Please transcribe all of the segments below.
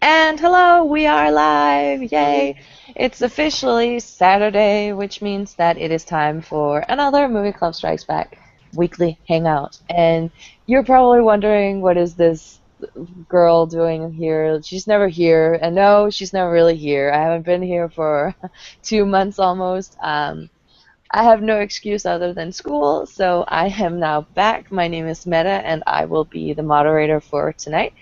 And hello, we are live! Yay! It's officially Saturday, which means that it is time for another Movie Club Strikes Back weekly hangout. And you're probably wondering, what is this girl doing here? She's never here. And no, she's never really here. I haven't been here for 2 months almost. I have no excuse other than school, so I am now back. My name is Meta, and I will be the moderator for tonight.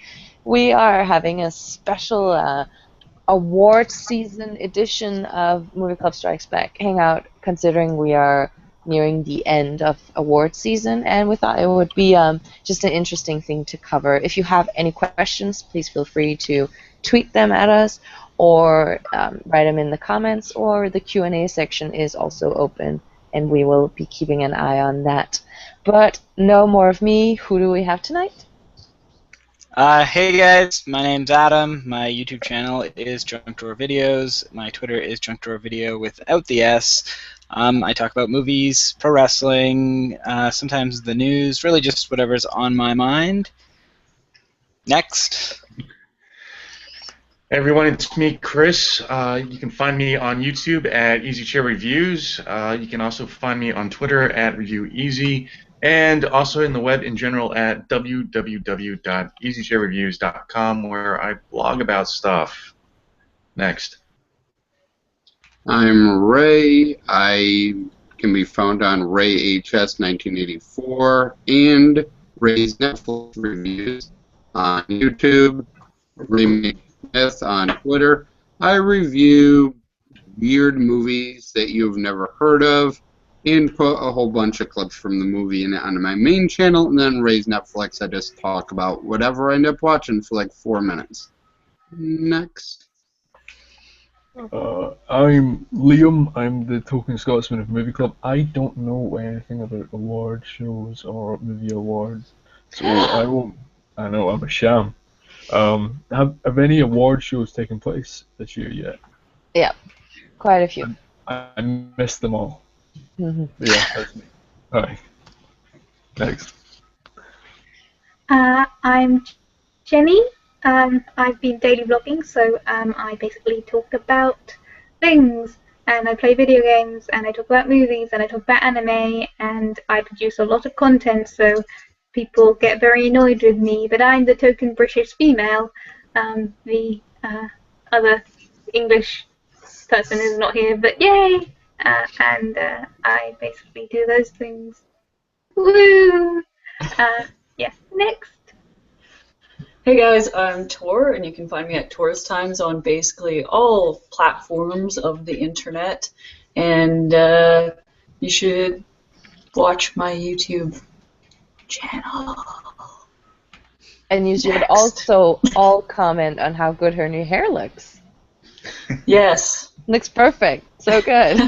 We are having a special award season edition of Movie Club Strikes Back Hangout, considering we are nearing the end of award season, and we thought it would be just an interesting thing to cover. If you have any questions, please feel free to tweet them at us or write them in the comments, or the Q&A section is also open, and we will be keeping an eye on that. But no more of me. Who do we have tonight? Hey guys, my name's Adam. My YouTube channel is Junk Drawer Videos. My Twitter is Junk Drawer Video without the S. I talk about movies, pro wrestling, sometimes the news, really just whatever's on my mind. Next. Hey everyone, it's me, Chris. You can find me on YouTube at Easy Chair Reviews. You can also find me on Twitter at ReviewEasy, and also in the web in general at www.easychairreviews.com, where I blog about stuff. Next. I'm Ray. I can be found on RayHS1984 and Ray's Netflix Reviews on YouTube. Ray Smith on Twitter. I review weird movies that you've never heard of and put a whole bunch of clips from the movie in it on my main channel, and then Ray's Netflix, I just talk about whatever I end up watching for like 4 minutes. Next. I'm Liam. I'm the token Scotsman of Movie Club. I don't know anything about award shows or movie awards, so I won't. I know I'm a sham. Have any award shows taken place this year yet? Yeah, quite a few. I missed them all. Mm-hmm. Yeah, that's me. Alright. Next. I'm Jenny. I've been daily vlogging, so I basically talk about things, and I play video games, and I talk about movies, and I talk about anime, and I produce a lot of content, so people get very annoyed with me, but I'm the token British female. The other English person is not here, but yay! And I basically do those things. Woo! Yeah, next. Hey guys, I'm Tor, and you can find me at Tor's Times on basically all platforms of the internet, and you should watch my YouTube channel. And you should also all comment on how good her new hair looks. Yes. Looks perfect. So good.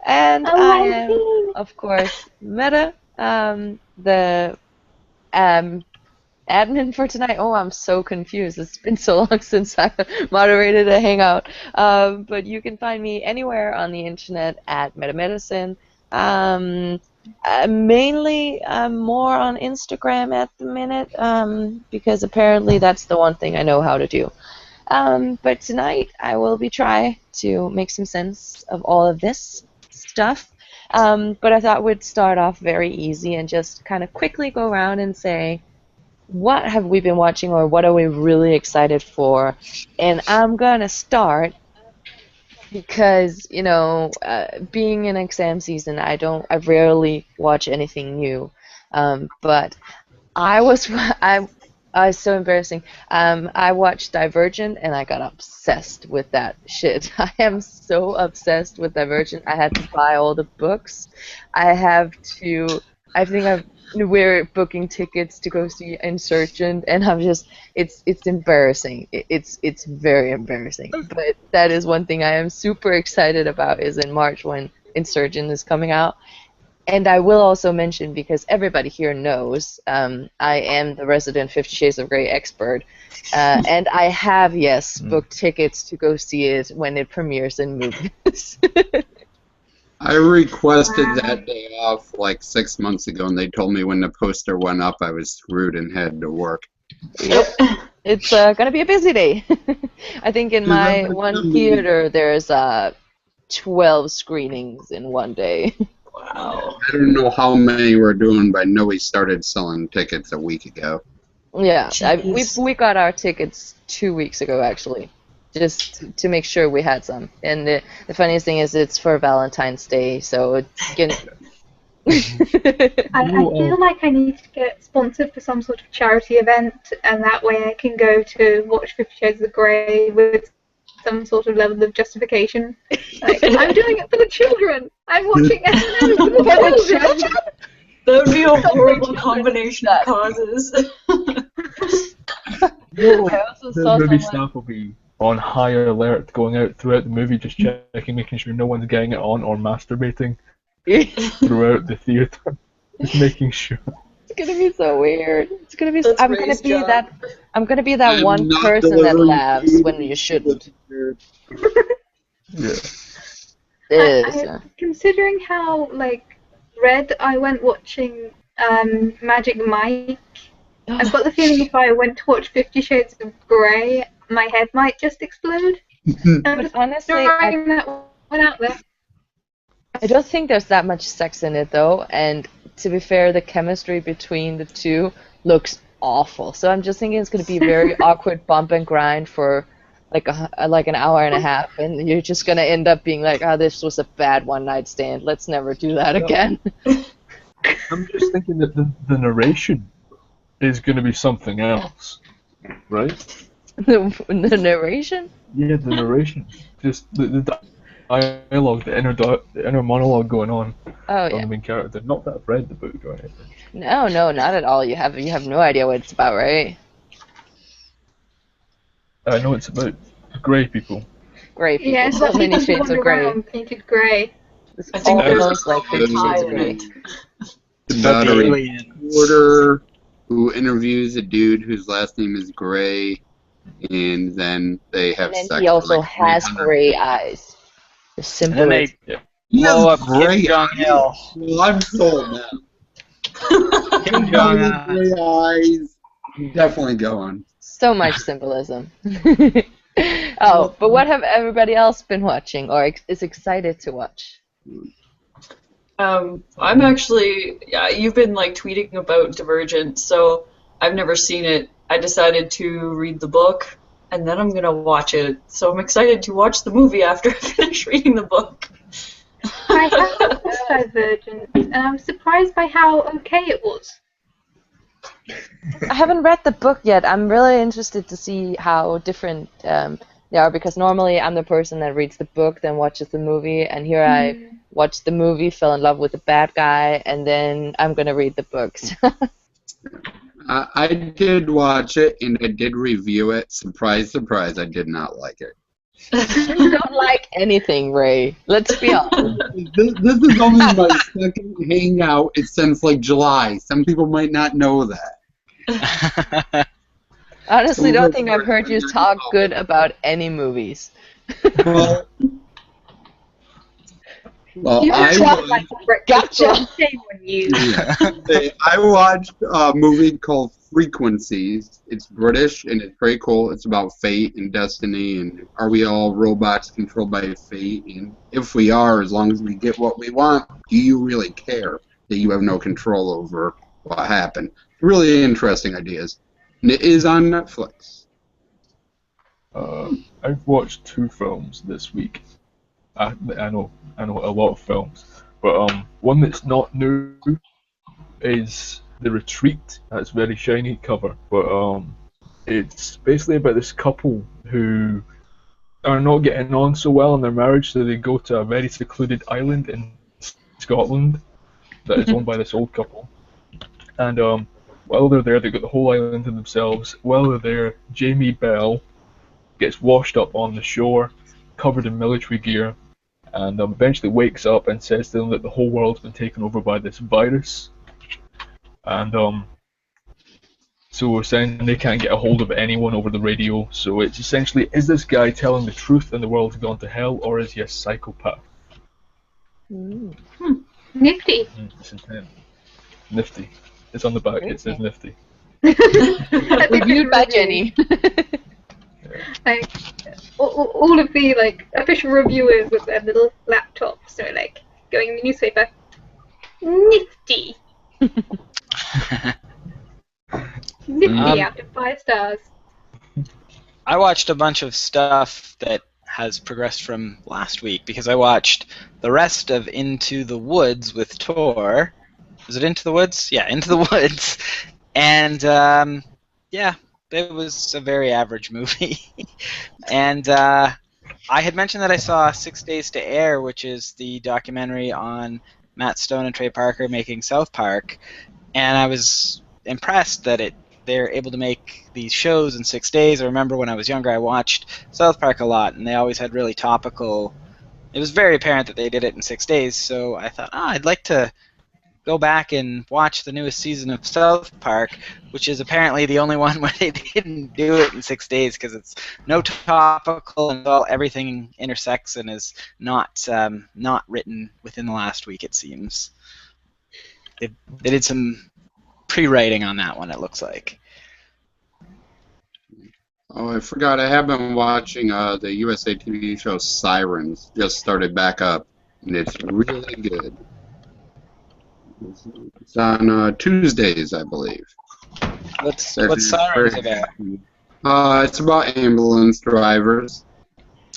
And I am, of course, Meta, the admin for tonight. Oh, I'm so confused. It's been so long since I moderated a hangout. But you can find me anywhere on the internet at MetaMedicine. Mainly more on Instagram at the minute, because apparently that's the one thing I know how to do. But tonight I will be trying to make some sense of all of this stuff. But I thought we'd start off very easy and just kind of quickly go around and say, what have we been watching, or what are we really excited for? And I'm gonna start because, you know, being in exam season, I rarely watch anything new. But it's so embarrassing. I watched Divergent and I got obsessed with that shit. I am so obsessed with Divergent. I had to buy all the books. We're booking tickets to go see Insurgent, and it's embarrassing. It's very embarrassing. But that is one thing I am super excited about, is in March when Insurgent is coming out. And I will also mention, because everybody here knows, I am the resident 50 Shades of Grey expert, and I have, booked tickets to go see it when it premieres in movies. I requested that day off like 6 months ago, and they told me when the poster went up I was screwed and had to work. Yep. It's gonna be a busy day. I think in my one theater there's 12 screenings in one day. Wow. I don't know how many we're doing, but I know we started selling tickets a week ago. Yeah, Jeez. we got our tickets 2 weeks ago actually, just to make sure we had some. And the funniest thing is it's for Valentine's Day, so it's gonna. I feel like I need to get sponsored for some sort of charity event, and that way I can go to watch 50 Shades of Grey with some sort of level of justification. Like, I'm doing it for the children. I'm watching S&M for the children. That would be a horrible combination of causes. I also The saw movie someone. staff will be on high alert, going out throughout the movie, just checking, making sure no one's getting it on or masturbating throughout the theater. Just making sure. It's gonna be so weird. It's gonna be. That's I'm gonna Ray's be job. that. I'm gonna be that I'm one not person that delivering laughs food when you shouldn't. Yeah. Considering how like red I went watching Magic Mike, I've got the feeling if I went to watch 50 Shades of Grey, my head might just explode. I'm But just honestly, throwing that one out there. I don't think there's that much sex in it though, and to be fair, the chemistry between the two looks awful. So I'm just thinking it's gonna be very awkward bump and grind for like an hour and a half, and you're just gonna end up being like, oh, this was a bad one night stand. Let's never do that again. I'm just thinking that the narration is going to be something else, right? The narration? Yeah, the narration. Just the dialogue, the inner monologue going on Oh from yeah. the main character. Not that I've read the book or anything. No, not at all. You have no idea what it's about, right? I know it's about grey people. Gray people. Yeah, it's So about many people who shades of wander gray. around painted grey. It's I think there's almost like 50 Shades pie of in Grey. it. It's About about the a alien. reporter who interviews a dude whose last name is Gray, and then they have And then sex. he for also like has 300 gray eyes. The And then they simplest. He has blow up gray Kim Jong Il. eyes. Well, I'm sold now. Kim Gray Jong Un. gray eyes. Definitely going. So much symbolism. Oh, but what have everybody else been watching or is excited to watch? I'm actually, yeah, you've been like tweeting about Divergent, so I've never seen it. I decided to read the book, and then I'm gonna watch it. So I'm excited to watch the movie after I finish reading the book. I have watched Divergent, and I'm surprised by how okay it was. I haven't read the book yet. I'm really interested to see how different they are because normally I'm the person that reads the book, then watches the movie, and here I watched the movie, fell in love with the bad guy, and then I'm gonna read the books. I did watch it, and I did review it. Surprise, surprise, I did not like it. You don't like anything, Ray. Let's be honest. This is only my second hangout since like July. Some people might not know that. Honestly, don't think I've heard you talk good about any movies. Well, You I sound like a breakfast Gotcha. club. Shame on you. I watched a movie called Frequencies. It's British and it's very cool. It's about fate and destiny and are we all robots controlled by fate? And if we are, as long as we get what we want, do you really care that you have no control over what happened? Really interesting ideas. And it is on Netflix. I've watched 2 films this week. I know a lot of films, but one that's not new is The Retreat. That's very shiny cover, but it's basically about this couple who are not getting on so well in their marriage, so they go to a very secluded island in Scotland that is owned by this old couple. And while they're there, they've got the whole island to themselves. While they're there, Jamie Bell gets washed up on the shore, covered in military gear, and eventually wakes up and says to them that the whole world's been taken over by this virus. And so essentially they can't get a hold of anyone over the radio. So it's essentially, is this guy telling the truth and the world's gone to hell, or is he a psychopath? Nifty. It's intense. Nifty. It's on the back, it says nifty. That's a Reviewed good by review. Jenny. Like, all of the like official reviewers with their little laptops are like going in the newspaper. Nifty, nifty Um, out of 5 stars. I watched a bunch of stuff that has progressed from last week because I watched the rest of Into the Woods with Tor. Was it Into the Woods? Yeah, Into the Woods. And yeah, it was a very average movie. And I had mentioned that I saw 6 Days to Air, which is the documentary on Matt Stone and Trey Parker making South Park, and I was impressed that they're able to make these shows in 6 days. I remember when I was younger, I watched South Park a lot, and they always had really topical. It was very apparent that they did it in 6 days, so I thought, I'd like to go back and watch the newest season of South Park, which is apparently the only one where they didn't do it in 6 days because it's no topical and everything intersects and is not written within the last week. It seems they did some pre-writing on that one. It looks like. Oh, I forgot. I have been watching the USA TV show Sirens. Just started back up, and it's really good. It's on Tuesdays, I believe. What's Sirens Sirens about? It's about ambulance drivers.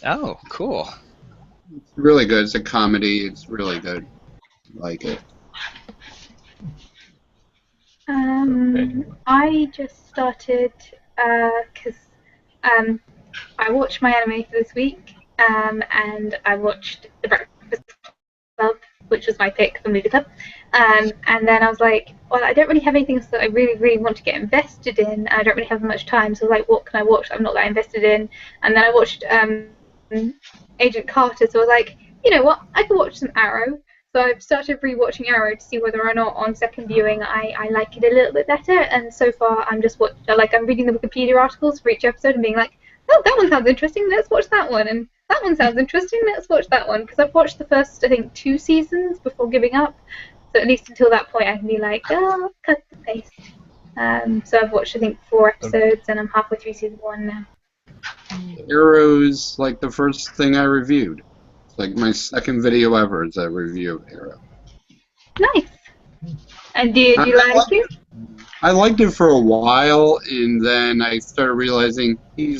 Oh, cool. It's really good. It's a comedy. It's really good. I like it. I just started because I watched my anime for this week, and I watched The Breakfast Club, which was my pick for movie club. And then I was like, well, I don't really have anything else that I really, really want to get invested in. I don't really have much time, so I was like, what can I watch that I'm not that invested in? And then I watched Agent Carter, so I was like, you know what, I could watch some Arrow. So I've started rewatching Arrow to see whether or not on second viewing I like it a little bit better. And so far I'm just I'm reading the Wikipedia articles for each episode and being like, oh, that one sounds interesting, let's watch that one. And that one sounds interesting, let's watch that one. Because I've watched the first, I think, 2 seasons before giving up. So at least until that point I can be like, oh, cut the pace. So I've watched, I think, 4 episodes and I'm halfway through season 1 now. Arrow's like the first thing I reviewed. It's like my second video ever is a review of Arrow. Nice. And do you like it? I liked it for a while, and then I started realizing he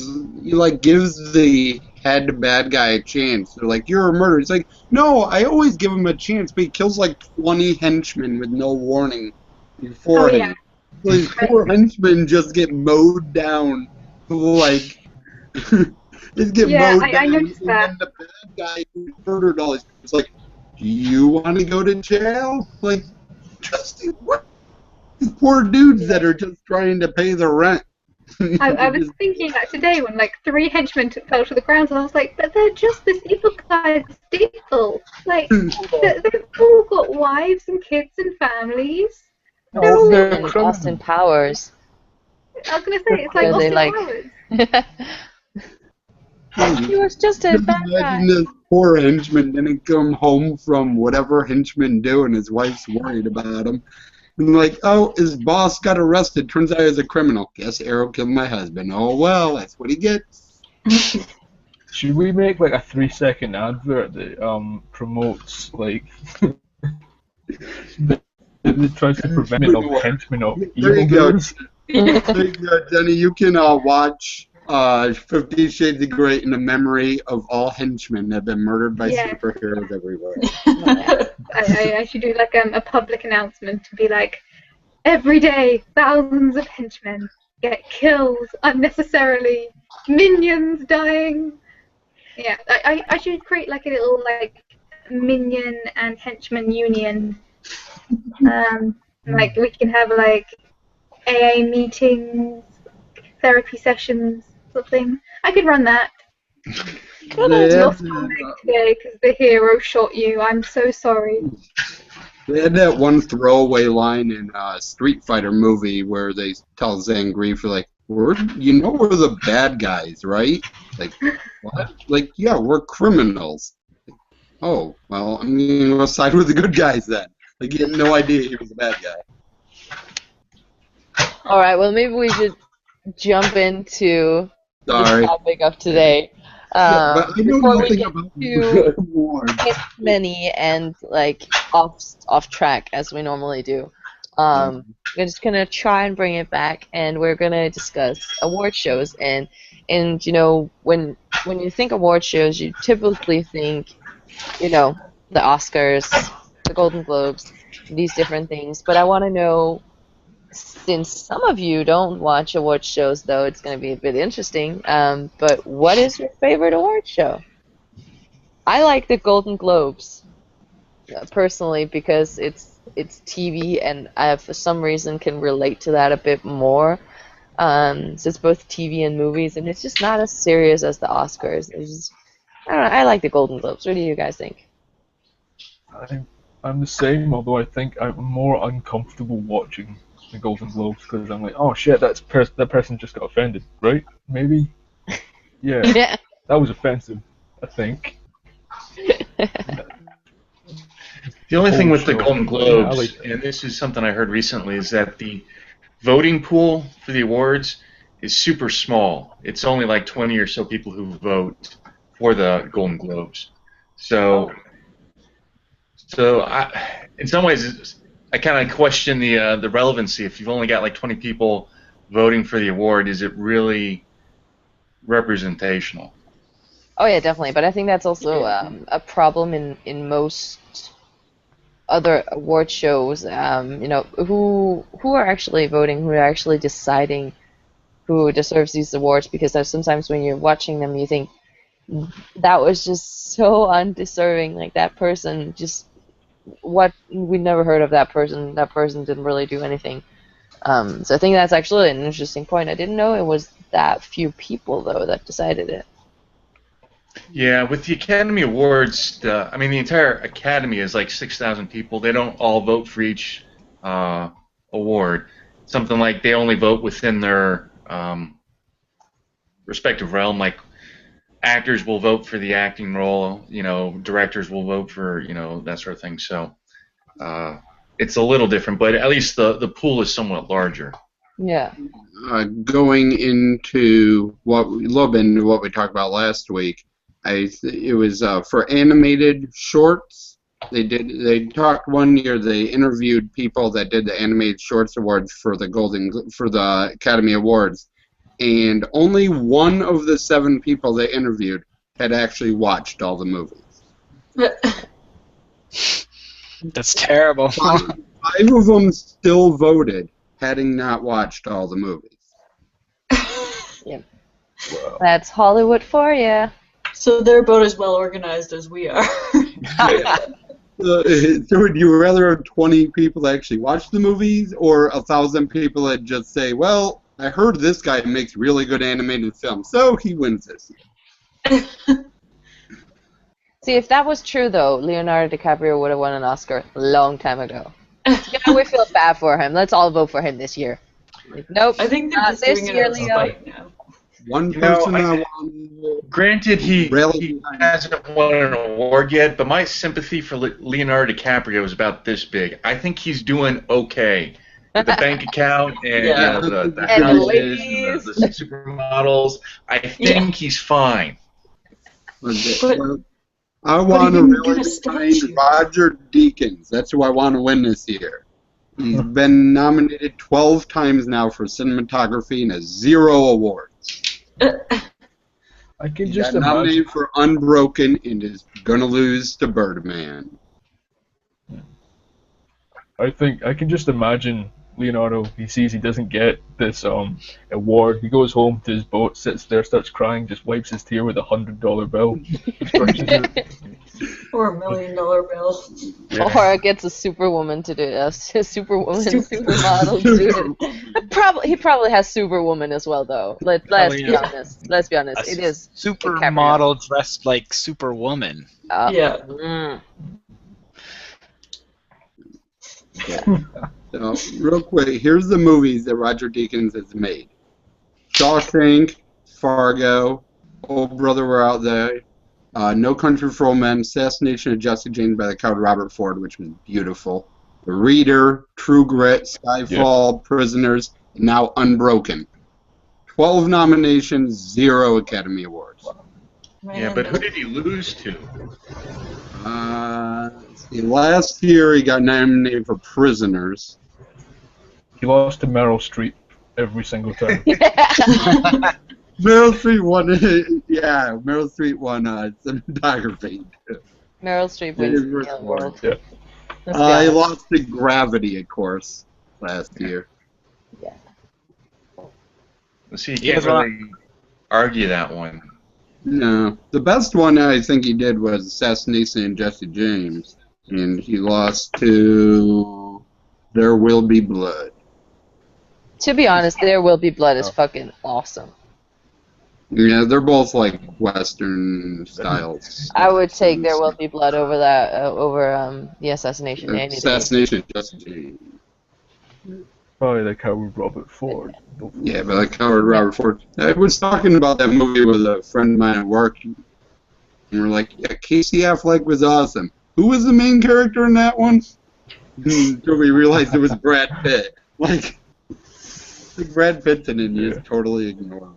like gives the head bad guy a chance. They're like, "You're a murderer." He's like, "No, I always give him a chance," but he kills like 20 henchmen with no warning beforehand. So these poor henchmen just get mowed down, like just get mowed down. I noticed and that. then the bad guy who murdered all these people is like, "Do you want to go to jail?" Like, just what? These poor dudes that are just trying to pay the rent. I was thinking that today when like 3 henchmen fell to the ground, and I was like, but they're just this evil guy's staple. Like, they've all got wives and kids and families. They're all, they're And Austin Powers. I was gonna say, it's like Where they Austin like- Powers. He was just a bad guy. Imagine this poor henchman didn't come home from whatever henchman do, and his wife's worried about him. And like, oh, his boss got arrested. Turns out he's a criminal. Guess Arrow killed my husband. Oh well, that's what he gets. Should we make like a 3-second advert that promotes like that tries to prevent of henchmen of There you go. evildoers? There you go, Jenny. You can watch 50 Shades of Grey in the memory of all henchmen that have been murdered by Yeah. superheroes everywhere. I should do like a public announcement to be like, every day thousands of henchmen get killed unnecessarily, minions dying. Yeah, I should create like a little like minion and henchman union. Like we can have like AA meetings, therapy sessions, sort of thing. I could run that. They Lost had, my leg today because the hero shot you. I'm so sorry. they had that one throwaway line in a Street Fighter movie where they tell Zangief, like, we're the bad guys, right? Like, what? Like, yeah, we're criminals. Oh, well, I'm going to side with the good guys then. Like, he had no idea he was a bad guy. All right, well, maybe we should jump into the Sorry. topic of today. Yeah, but I know Before we nothing get about too awards. many and like off track as we normally do, we're just gonna try and bring it back, and we're gonna discuss award shows. And you know, when you think award shows, you typically think, you know, the Oscars, the Golden Globes, these different things. But I want to know, since some of you don't watch award shows, though, it's going to be a bit interesting. But what is your favorite award show? I like the Golden Globes, personally, because it's TV, and I, for some reason, can relate to that a bit more. So it's both TV and movies, and it's just not as serious as the Oscars. It's just, I don't know. I like the Golden Globes. What do you guys think? I'm the same, although I think I'm more uncomfortable watching the Golden Globes because I'm like, oh shit, that person just got offended, right? Maybe? Yeah, Yeah. that was offensive, I think. The only thing Oh, with the sure. Golden Yeah, I Globes, like- and this is something I heard recently, is that the voting pool for the awards is super small. It's only like 20 or so people who vote for the Golden Globes. So, in some ways, I kind of question the relevancy. If you've only got like 20 people voting for the award, is it really representational? Oh yeah, definitely. But I think that's also a problem in most other award shows. You know, who are actually voting, who are actually deciding who deserves these awards? Because there's sometimes when you're watching them, you think that was just so undeserving. Like that person just what we never heard of that person. That person didn't really do anything. So I think that's actually an interesting point. I didn't know it was that few people though that decided it. Yeah, with the Academy Awards, I mean, the entire Academy is like 6,000 people. They don't all vote for each award. Something like they only vote within their respective realm. Like actors will vote for the acting role. You know, directors will vote for that sort of thing. So it's a little different, but at least the pool is somewhat larger. Yeah. Going into a little bit into what we talked about last week, it was for animated shorts. They talked one year. They interviewed people that did the animated shorts awards for the Academy Awards, and only one of the 7 people they interviewed had actually watched all the movies. That's terrible. 5 of them still voted, having not watched all the movies. Yeah. Wow. That's Hollywood for you. So they're about as well organized as we are. So would you rather have 20 people that actually watch the movies, or 1,000 people that just say, well, I heard this guy makes really good animated films, so he wins this year. See, if that was true, though, Leonardo DiCaprio would have won an Oscar a long time ago. Yeah, we feel bad for him. Let's all vote for him this year. Like, nope, I think they're not just this doing it year, out of Leo. spite now. One You know, person I- I want. Granted, he Really? hasn't won an award yet, but my sympathy for Leonardo DiCaprio is about this big. I think he's doing okay. With the bank account and Yeah. the And the houses ladies. and the supermodels, I think he's fine. Well, I But want he to didn't get really a find statue. Roger Deakins. That's who I want to win this year. He's been nominated 12 times now for cinematography and has 0 awards. I can He just got imagine. nominated for Unbroken and is going to lose to Birdman. I think I can just imagine Leonardo. He sees he doesn't get this award. He goes home to his boat, sits there, starts crying, just wipes his tear with $100 bill. Just brushes it. Or $1 million bill. Or gets a superwoman to do it. A superwoman, supermodel to do it. He probably has superwoman as well, though. Let's Probably, be yeah. honest. Let's be honest. It is Supermodel dressed like Superwoman. Yeah. Mm. So, real quick, here's the movies that Roger Deakins has made: Shawshank, Fargo, Oh Brother We're Out There, No Country for Old Men, Assassination of Jesse James by the Coward Robert Ford, which was beautiful, The Reader, True Grit, Skyfall, Prisoners, now unbroken. 12 nominations, 0 Academy Awards. Yeah, but who did he lose to? Let's see, last year he got nominated for Prisoners. He lost to Meryl Streep every single time. Meryl Streep won. Yeah, Meryl Streep won cinematography. Meryl Streep His wins first the award. world. Yeah. Let's be He honest. lost to Gravity, of course, last year. So you He can't has a lot- really argue that one. No, the best one I think he did was Assassination of Jesse James, and he lost to There Will Be Blood. To be honest, There Will Be Blood is Oh. fucking awesome. Yeah, they're both like Western styles. I would take There Will Be Blood over that over the assassination any day. Assassination of Jesse James. Probably the coward Robert Ford. Yeah, but like Howard Robert Ford. I was talking about that movie with a friend of mine at work, and we're like, yeah, Casey Affleck was awesome. Who was the main character in that one? Until we realized it was Brad Pitt. Like Brad Pitt's in it, and you just totally ignore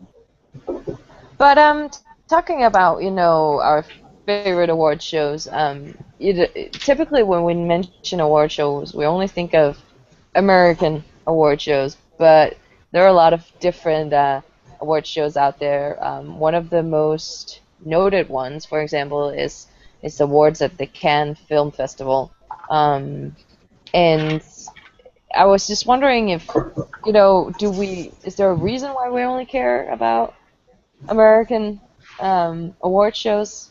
him. But talking about our favorite award shows, typically when we mention award shows, we only think of American award shows, but there are a lot of different award shows out there. One of the most noted ones, for example, is awards at the Cannes Film Festival, and I was just wondering if is there a reason why we only care about American award shows?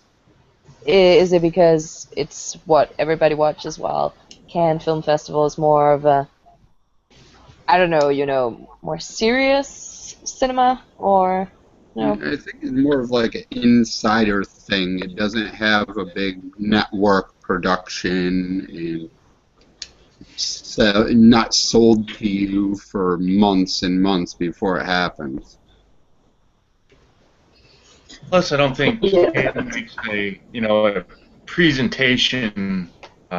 Is it because it's what everybody watches, while Cannes Film Festival is more of a, I don't know, more serious cinema, or I think it's more of like an insider thing. It doesn't have a big network production and so not sold to you for months and months before it happens. Plus, I don't think Yeah. it makes a presentation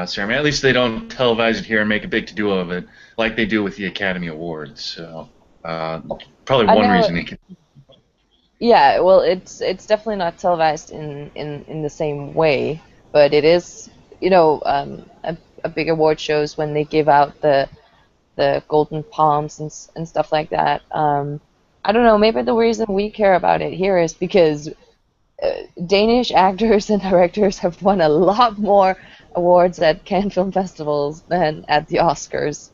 ceremony. At least they don't televise it here and make a big to-do of it like they do with the Academy Awards. So probably I one know- reason it can. Yeah, well, it's definitely not televised in the same way, but it is, a big award shows when they give out the Golden Palms and stuff like that. I don't know, maybe the reason we care about it here is because Danish actors and directors have won a lot more awards at Cannes Film Festivals than at the Oscars.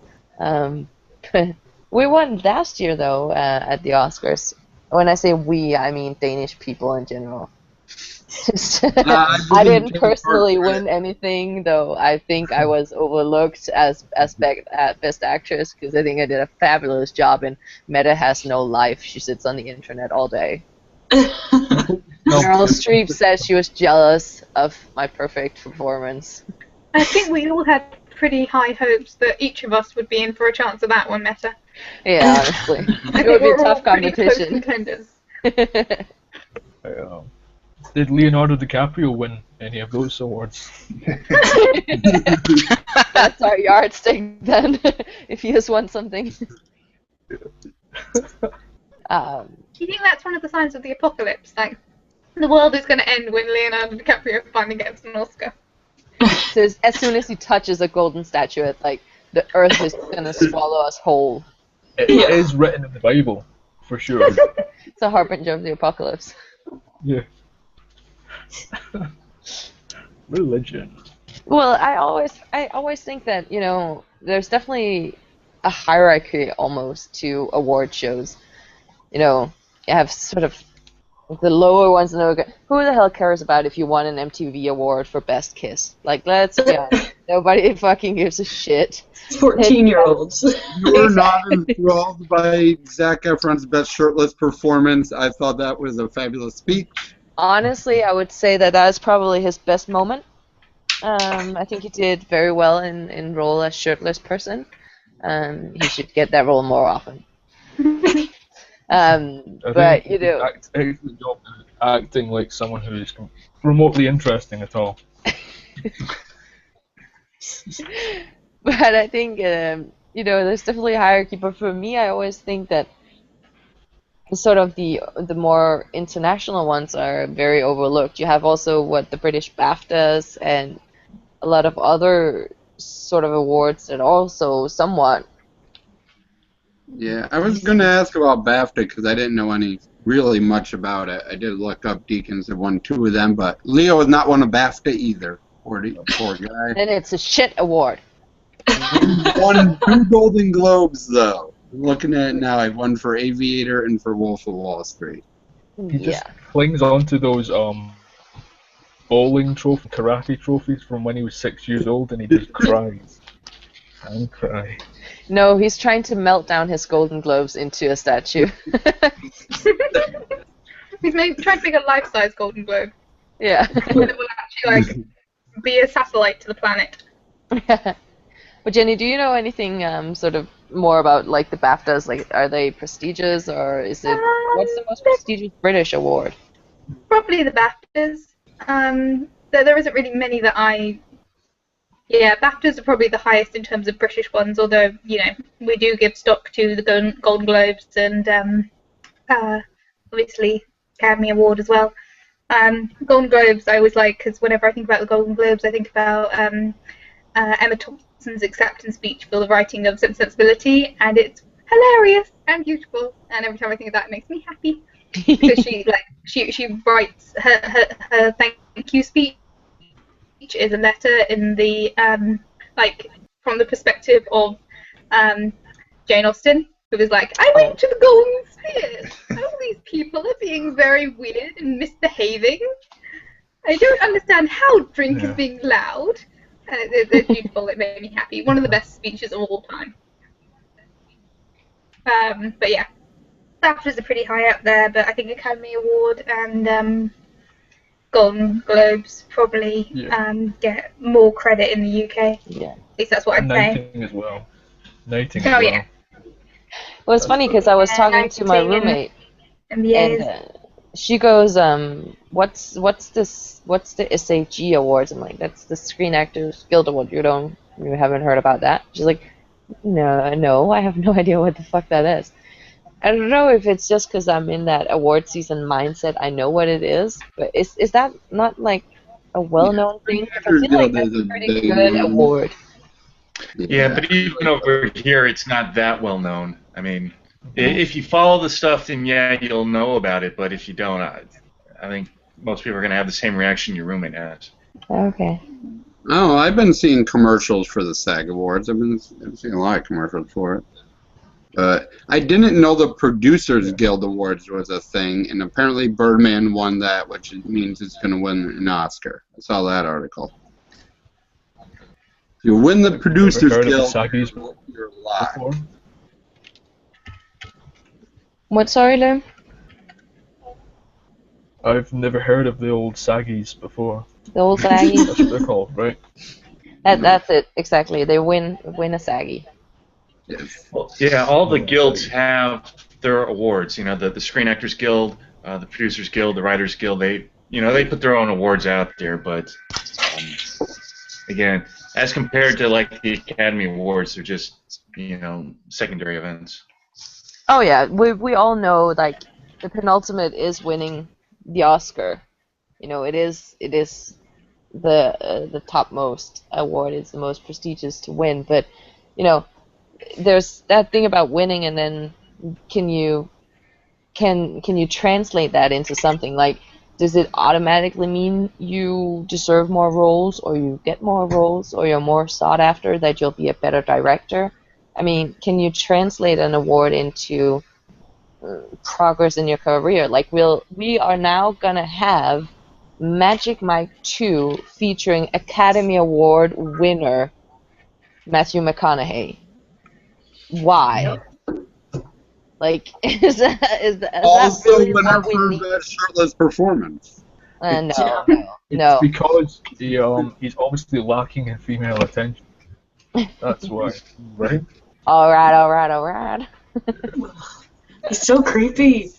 We won last year, though, at the Oscars. When I say we, I mean Danish people in general. I didn't personally win anything, though. I think I was overlooked as best actress because I think I did a fabulous job. And Meta has no life; she sits on the internet all day. Meryl Streep said she was jealous of my perfect performance. I think we all had pretty high hopes that each of us would be in for a chance at that one, Meta. Yeah, honestly, I it think would be we're a all tough pretty close competition. contenders. Did Leonardo DiCaprio win any of those awards? That's our yardstick then. If he has won something. Do you think that's one of the signs of the apocalypse? Like, the world is going to end when Leonardo DiCaprio finally gets an Oscar. So as soon as he touches a golden statuette, like the earth is gonna swallow us whole. It is written in the Bible, for sure. It's a harbinger of the apocalypse. Yeah. Religion. Well, I always think that there's definitely a hierarchy almost to award shows. You have sort of the lower ones, and who the hell cares about if you won an MTV award for Best Kiss? Like, let's be honest, nobody fucking gives a shit. 14-year-olds. You were not enthralled by Zac Efron's best shirtless performance. I thought that was a fabulous speech. Honestly, I would say that is probably his best moment. I think he did very well in role as shirtless person. He should get that role more often. But Excellent job acting like someone who is remotely interesting at all. but I think there's definitely a hierarchy, but for me, I always think that sort of the more international ones are very overlooked. You have also what the British BAFTAs and a lot of other sort of awards that also somewhat. Yeah, I was going to ask about BAFTA because I didn't know any really much about it. I did look up Deacons have won 2 of them, but Leo has not won a BAFTA either. Poor guy. And it's a shit award. He won 2 Golden Globes though. Looking at it now, I've won for Aviator and for Wolf of Wall Street. He just Yeah. clings on to those bowling trophy, karate trophies from when he was 6 years old, and he just cries and cries. No, he's trying to melt down his Golden Globes into a statue. He's trying to make a life-size Golden Globe. Yeah. And it will actually be a satellite to the planet. But Jenny, do you know anything sort of more about like the BAFTAs? Like, are they prestigious, or is it what's the most prestigious British award? Probably the BAFTAs. There isn't really many that Yeah, BAFTAs are probably the highest in terms of British ones, although, we do give stock to the Golden Globes and obviously Academy Award as well. Golden Globes I always like, because whenever I think about the Golden Globes, I think about Emma Thompson's acceptance speech for the writing of Sense and Sensibility, and it's hilarious and beautiful, and every time I think of that, it makes me happy. Because she writes her thank you speech is a letter in the from the perspective of Jane Austen, who was like, I went to the Golden Sphere. All these people are being very weird and misbehaving. I don't understand how drink is being allowed. It's beautiful. It made me happy. One of the best speeches of all time. But yeah, BAFTAs are pretty high up there. But I think Academy Award and Golden Globes probably get more credit in the UK. Yeah. At least that's what I'd say. Knighting as well. Knighting Oh, as well. yeah. Well, it's funny because I was talking to my Knighting and roommate, MBAs. and she goes, what's the SAG Awards? I'm like, that's the Screen Actors Guild Award. You haven't heard about that? She's like, no, I have no idea what the fuck that is. I don't know if it's just because I'm in that award season mindset. I know what it is, but is that not like a well-known thing? I feel like that's a pretty good award. Yeah, but even over here, it's not that well known. I mean, if you follow the stuff, then yeah, you'll know about it. But if you don't, I think most people are going to have the same reaction your roommate has. Okay. Oh, I've been seeing commercials for the SAG Awards. I've been seeing a lot of commercials for it. But I didn't know the Producers Guild Awards was a thing, and apparently Birdman won that, which means it's going to win an Oscar. I saw that article. If you win the Producers Guild, you're alive. What, sorry, Liam? I've never heard of the old saggies before. The old Saggy? That's what they're called, right? That's it, exactly. They win a Saggy. Yes. Yeah, all the guilds have their awards. The Screen Actors Guild, the Producers Guild, the Writers Guild. They put their own awards out there, but again, as compared to like the Academy Awards, they're just secondary events. Oh yeah, we all know like the penultimate is winning the Oscar. It is the topmost award. It's the most prestigious to win, but there's that thing about winning, and then can you translate that into something? Like, does it automatically mean you deserve more roles, or you get more roles, or you're more sought after, that you'll be a better director? I mean, can you translate an award into progress in your career? Like, we are now gonna have Magic Mike 2 featuring Academy Award winner Matthew McConaughey. Why? Like, is that Also, really winner what we for need? best shirtless performance. No. It's because he's obviously lacking in female attention. That's why, right? All right. He's so creepy.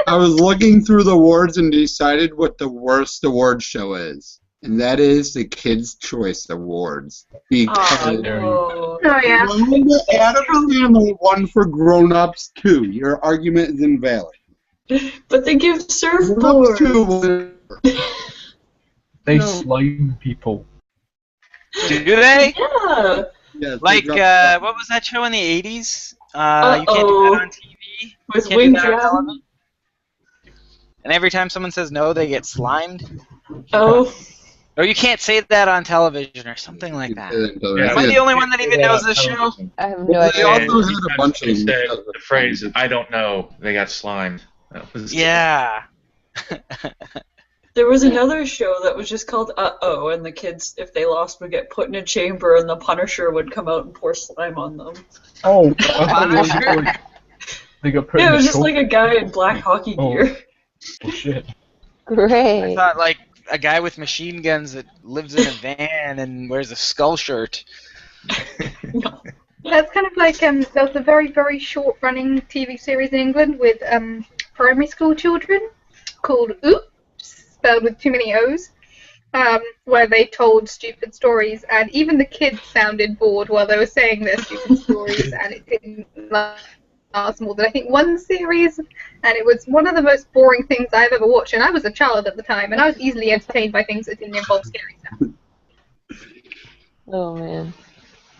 I was looking through the awards and decided what the worst award show is. and that is the Kids' Choice Awards. Because no. Oh yeah. the Adam Sandler won for grown-ups too. Your argument is invalid. But they give Grown-ups surfboards. too won. They No. slime people. Do they? Yeah. Yes, Like, they dropped- what was that show in the 80s? You can't do that on TV. With Can't do Wing that on Jan. television. And every time someone says no, they get slimed. Oh. Or you can't say that on television or something like that. Yeah. Am I the only one that even knows this show? I have no Well, they idea. also had a bunch of They them. said the phrase, "I don't know." They got slimed. That was Yeah. There was another show that was just called Uh-Oh, and the kids, if they lost, would get put in a chamber, and the Punisher would come out and pour slime on them. Oh, I thought it was Punisher? like they got put Yeah, in it the was just choke. like a guy in black hockey Oh. gear. Oh shit. I Great. thought like a guy with machine guns that lives in a van and wears a skull shirt. That's kind of like there was a very, very short running TV series in England with primary school children called Oops, spelled with too many O's, where they told stupid stories, and even the kids sounded bored while they were saying their stupid stories, and it didn't last more than I think one series, and it was one of the most boring things I've ever watched, and I was a child at the time, and I was easily entertained by things that didn't involve scary stuff. Oh man.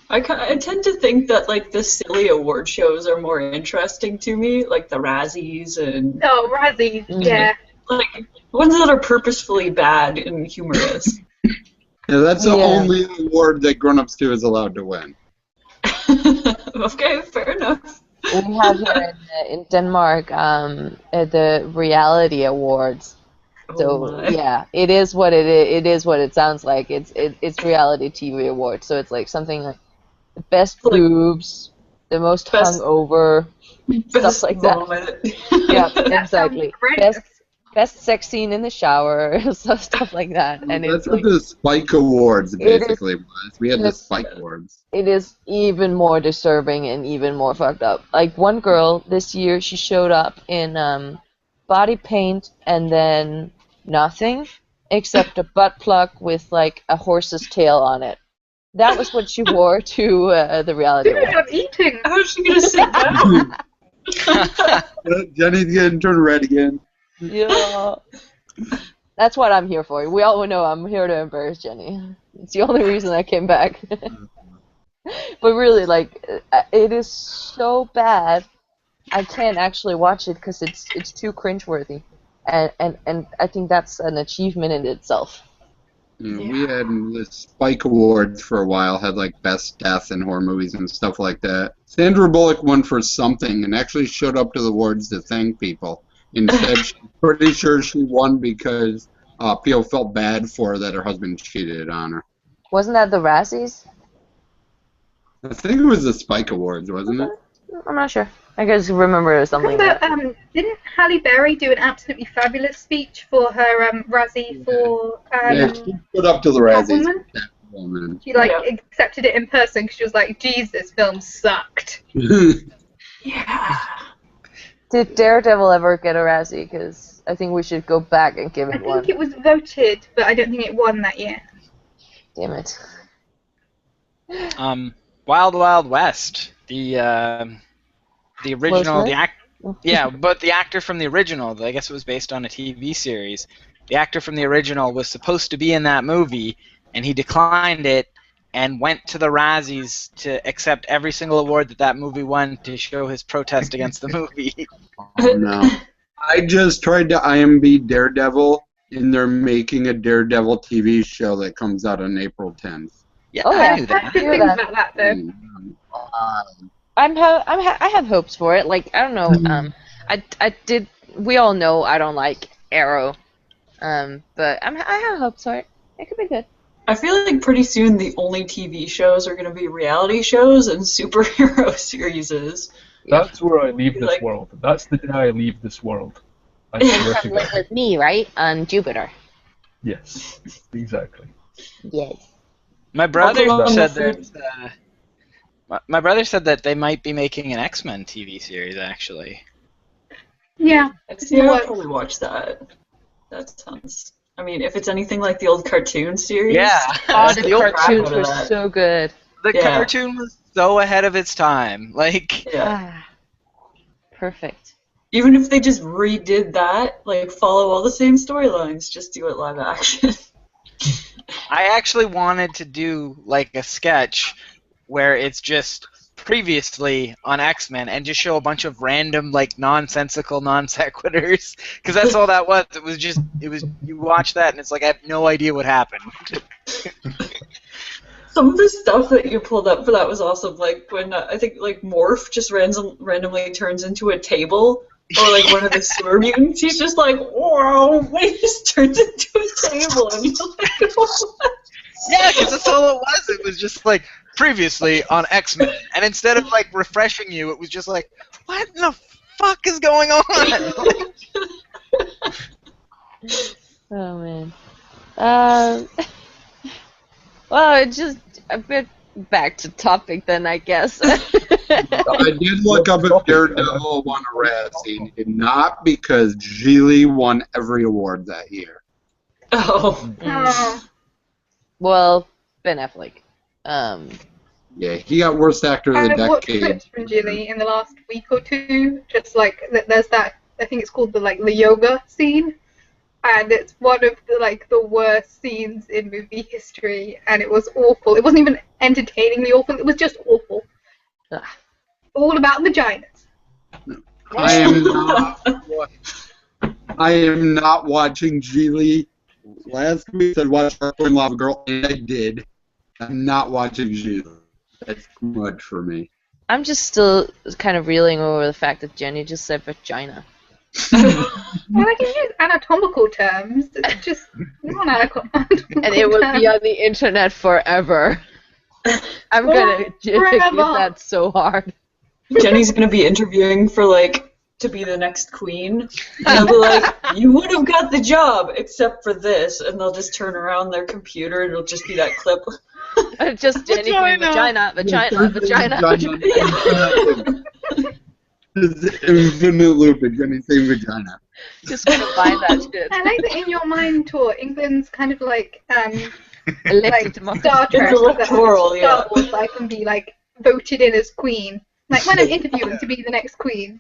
I tend to think that like the silly award shows are more interesting to me, like the Razzies and Oh, Razzie, yeah. like ones that are purposefully bad and humorous. Yeah, that's the Yeah. only award that grown-ups 2 is allowed to win. Okay, fair enough. We have here in Denmark the reality awards. So Oh my. yeah, it is what it is. It is what it sounds like. It's reality TV awards. So it's like something like the best Like- boobs, the most Best- hungover, Best like that. vomit. yeah, That exactly. sounds horrendous. Best sex scene in the shower, stuff like that. And That's it's what like the Spike Awards It is- basically was. We had the it's- Spike Awards. it is even more disturbing and even more fucked up. Like one girl this year, she showed up in body paint and then nothing except a butt plug with like a horse's tail on it. That was what she wore to the reality Dude, award. I'm eating. How is she gonna sit down? Jenny's getting turned red again. Yeah. That's what I'm here for. We all know I'm here to embarrass Jenny. It's the only reason I came back. But really, like, it is so bad. I can't actually watch it because it's too cringeworthy, and I think that's an achievement in itself. We had the Spike Awards for a while, had like best death in horror movies and stuff like that. Sandra Bullock won for something and actually showed up to the awards to thank people. Instead, she's pretty sure she won because people felt bad for her that her husband cheated on her. Wasn't that the Razzies? I think it was the Spike Awards, wasn't it? I'm not sure. I guess remember it was something. Remember, didn't Halle Berry do an absolutely fabulous speech for her Razzie for Yeah, she stood up to the Razzies. Catwoman? Catwoman. She like Yeah. accepted it in person because she was like, "Geez, this film sucked." Yeah. Did Daredevil ever get a Razzie? Because I think we should go back and give I it one. think it was voted, but I don't think it won that year. Damn it. Wild Wild West. The original, Smith? yeah, but the actor from the original, I guess it was based on a TV series. The actor from the original was supposed to be in that movie, and he declined it and went to the Razzies to accept every single award that movie won to show his protest against the movie. Oh, no. I just tried to IMB Daredevil, and they're making a Daredevil TV show that comes out on April 10th. Yeah, Oh, I yeah. knew I that. heard good hear things that. about that though. I have hopes for it. Like I don't know. I did. We all know I don't like Arrow. But I have hopes for it. It could be good. I feel like pretty soon the only TV shows are going to be reality shows and superhero series. That's where I leave this Like- world. That's the day I leave this world. I swear to Live God. with me, right? On Jupiter. Yes, exactly. Yes. My brother Welcome said on the that. My brother said that they might be making an X-Men TV series, actually. Yeah. Yeah, I'll probably watch that. That sounds I mean, if it's anything like the old cartoon series. Yeah. Oh, that's the the old crap cartoons out of were that. so good. The Yeah. cartoon was so ahead of its time. Like, Yeah. Ah, perfect. Even if they just redid that, like follow all the same storylines, just do it live action. I actually wanted to do like a sketch where it's just previously on X-Men and just show a bunch of random like nonsensical non sequiturs because that's all that was. It was you watch that and it's like I have no idea what happened. Some of the stuff that you pulled up for that was awesome. Like when I think like Morph just randomly turns into a table, or like one of the sewer mutants. He's just like, whoa! He just turns into a table, and you're like, what? Yeah, because that's all it was. It was just like previously on X-Men, and instead of like refreshing you, it was just like, what in the fuck is going on? Oh man. Um. Well, it's just a bit back to topic then, I guess. I did look up if Daredevil won a Razzie, and not because Geely won every award that year. Oh, Oh, Well, Ben Affleck. Yeah, he got Worst Actor of the I watched Decade. clips from Jilly in the last week or two. Just like there's that, I think it's called the yoga scene, and it's one of the worst scenes in movie history, and it was awful. It wasn't even entertainingly awful. It was just awful. Ugh. All about vaginas. I am not. I am not watching Geely. Last week I watched Hardcore and Lava Girl, and I did. I'm not watching Geely. That's too much for me. I'm just still kind of reeling over the fact that Jenny just said vagina. Well, I can use anatomical terms. It's just non-anatomical. And it will be on the internet forever. I'm gonna use Forever. that so hard. Jenny's gonna be interviewing for like to be the next queen. And they'll be like, you would have got the job except for this, and they'll just turn around their comper and it'll just be that clip. Just Jenny going vagina, vagina, vagina. It's infinite loop of Jenny saying vagina. Just gonna find that shit. I like that in your mind tour, England's kind of like Elected democracy. Star Trek, It's electoral, yeah. Star Wars, I can be like voted in as queen. Like when I'm interviewing to be the next queen.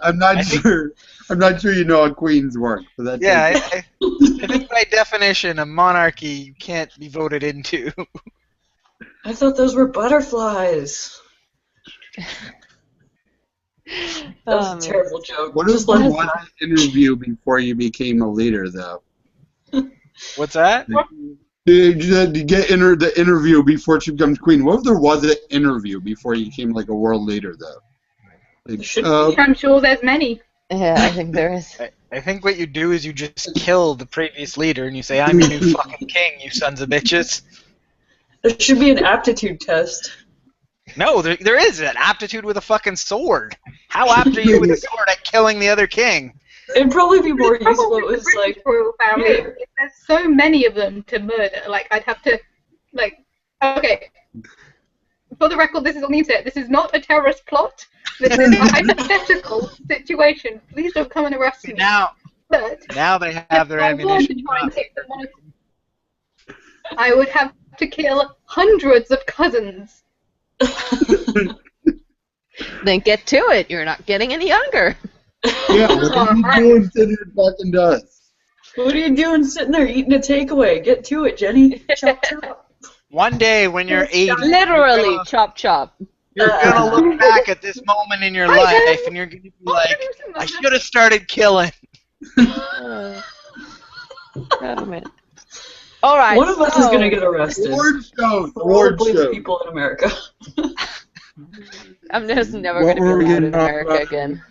I'm not sure. I'm not sure you know how queens work. But that's Yeah, I think by definition, a monarchy you can't be voted into. I thought those were butterflies. That was Oh, a man. terrible joke. What if Just there let us was an interview before you became a leader, though? What's that? You had to get the interview before she becomes queen. What if there was an interview before you became like a world leader, though? Like, Should I'm sure there's many. Yeah, I think there is. I think what you do is you just kill the previous leader and you say, I'm your new fucking king, you sons of bitches. There should be an aptitude test. No, there is an aptitude with a fucking sword. How apt are you with a sword at killing the other king? It'd probably be more The trouble useful. It with was the British like, royal family yeah. is there's so many of them to murder. Like I'd have to, okay. For the record, this is on the internet. This is not a terrorist plot. This is a hypothetical situation. Please don't come and arrest me. Now But they have their if I were to ammunition. try and take someone, I would have to kill hundreds of cousins. Then get to it. You're not getting any younger. yeah, what are you doing sitting here fucking dust? What are you doing sitting there eating a takeaway? Get to it, Jenny. Chop, chop. One day when you're 80, Literally, chop chop. you're gonna look back at this moment in your Hi, life Dad. and you're gonna be like, I should have started killing. Oh man. All right. One of us is going to get arrested. Award show. For all Award the show. people in America. I'm just never What going to were be we allowed in getting off America about? again.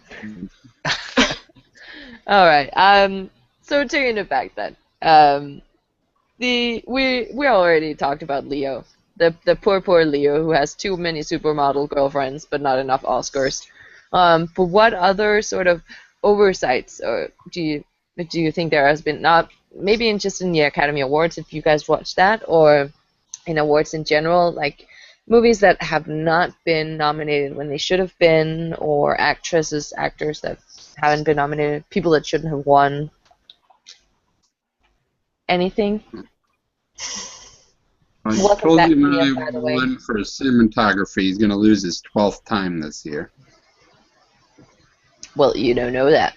All right. So taking it back then. We already talked about Leo. The poor Leo who has too many supermodel girlfriends but not enough Oscars. But what other sort of oversights do you think there has been, not maybe just in the Academy Awards if you guys watched that, or in awards in general, like movies that have not been nominated when they should have been, or actors that haven't been nominated, people that shouldn't have won? anything. I Wasn't told that you Liam, my by the way. one for cinematography. He's going to lose his 12th time this year. Well, you don't know that.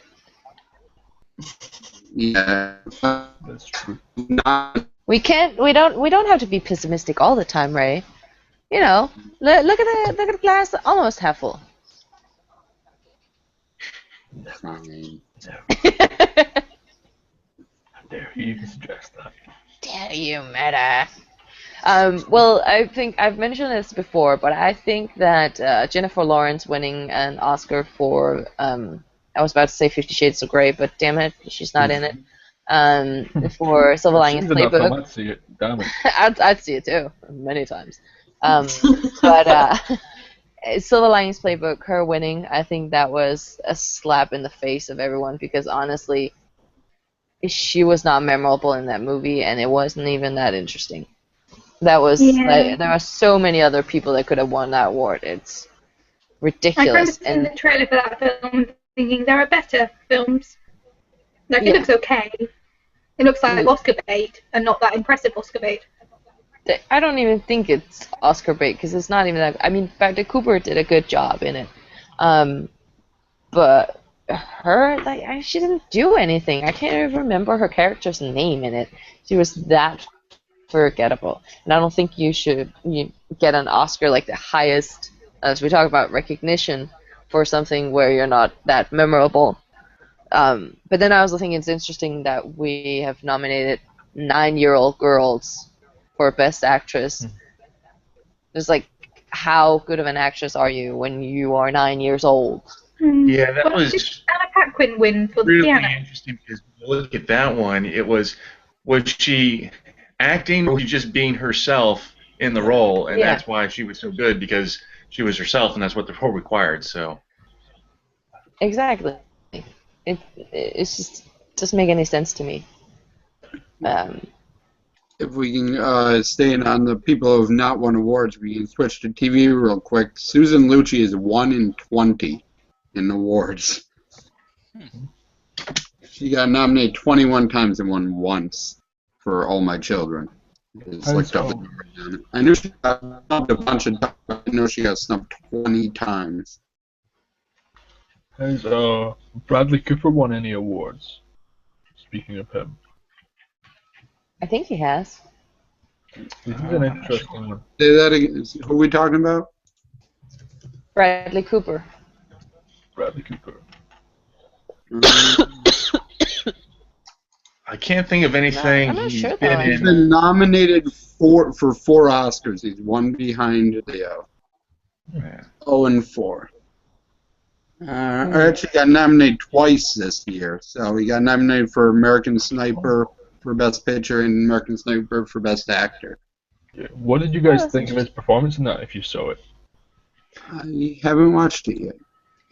Yeah. That's true. Not, We don't have to be pessimistic all the time, Ray. You know, look at the glass almost half full. fine. How dare you even suggest that? Dare you, Meta? Well, I think I've mentioned this before, but I think that Jennifer Lawrence winning an Oscar for I was about to say 50 Shades of Grey, but damn it, she's not in it. For Silver If Linings she's in that film, Playbook, I'd see it. Damn it. I'd see it too, many times. But Silver Linings Playbook, her winning, I think that was a slap in the face of everyone because honestly, she was not memorable in that movie, and it wasn't even that interesting. That was Yeah. there are so many other people that could have won that award. It's I ridiculous. remember seeing the trailer for that film thinking there are better films. Like, Yeah. it looks okay. It looks like Oscar bait, and not that impressive Oscar bait. I don't even think it's Oscar bait because it's not even that. I mean, Bradley Cooper did a good job in it, but her she didn't do anything. I can't even remember her character's name in it. She was that forgettable, and I don't think you get an Oscar like the highest as we talk about recognition for something where you're not that memorable. But then I also think it's interesting that we have nominated 9-year-old girls for Best Actress. It's like, how good of an actress are you when you are 9 years old? Yeah, that Well, was did Anna Paquin win for the really piano? interesting because when you look at that one, was she acting or was she just being herself in the role, and Yeah. that's why she was so good because she was herself, and that's what the role required. So Exactly. It's just doesn't make any sense to me. If we can stay on the people who have not won awards, we can switch to TV real quick. Susan Lucci is 1 in 20 in awards. She got nominated 21 times and won once for All My Children. It's looked up. I knew she got snubbed a bunch of times. I know she got snubbed 20 times. Has Bradley Cooper won any awards? Speaking of him, I think he has. this is an interesting one. Say that again. Who are we talking about? Bradley Cooper. Bradley Cooper. I can't think of anything I'm not he's sure, been though, He's in. been nominated for 4 Oscars. He's one behind Leo. Yeah. 0 and 4. Actually got nominated twice this year. So he got nominated for American Sniper for Best Picture and American Sniper for Best Actor. Yeah. What did you guys that's think of his performance in that? If you saw it, I haven't watched it yet.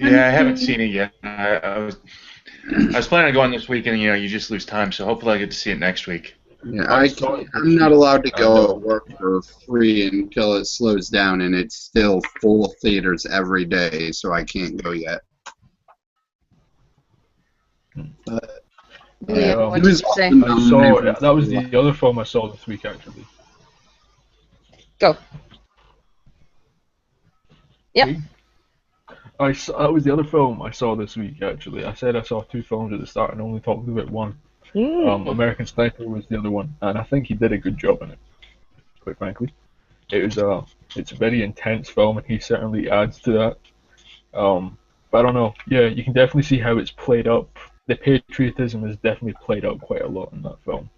Yeah, I haven't seen it yet. I was planning on going this week, and you just lose time. So hopefully I get to see it next week. Yeah, I saw it I'm not allowed to I go know. at work for free until it slows down, and it's still full theaters every day, so I can't go yet. But, Yeah, I, what he did was you say? also I saw nominated that was for- the other film I saw this week actually. Go. Yep. Okay. That was the other film I saw this week actually. I said I saw 2 films at the start and only talked about one. American Sniper was the other one, and I think he did a good job in it. Quite frankly, it's a very intense film, and he certainly adds to that. But I don't know. Yeah, you can definitely see how it's played up. The patriotism is definitely played up quite a lot in that film.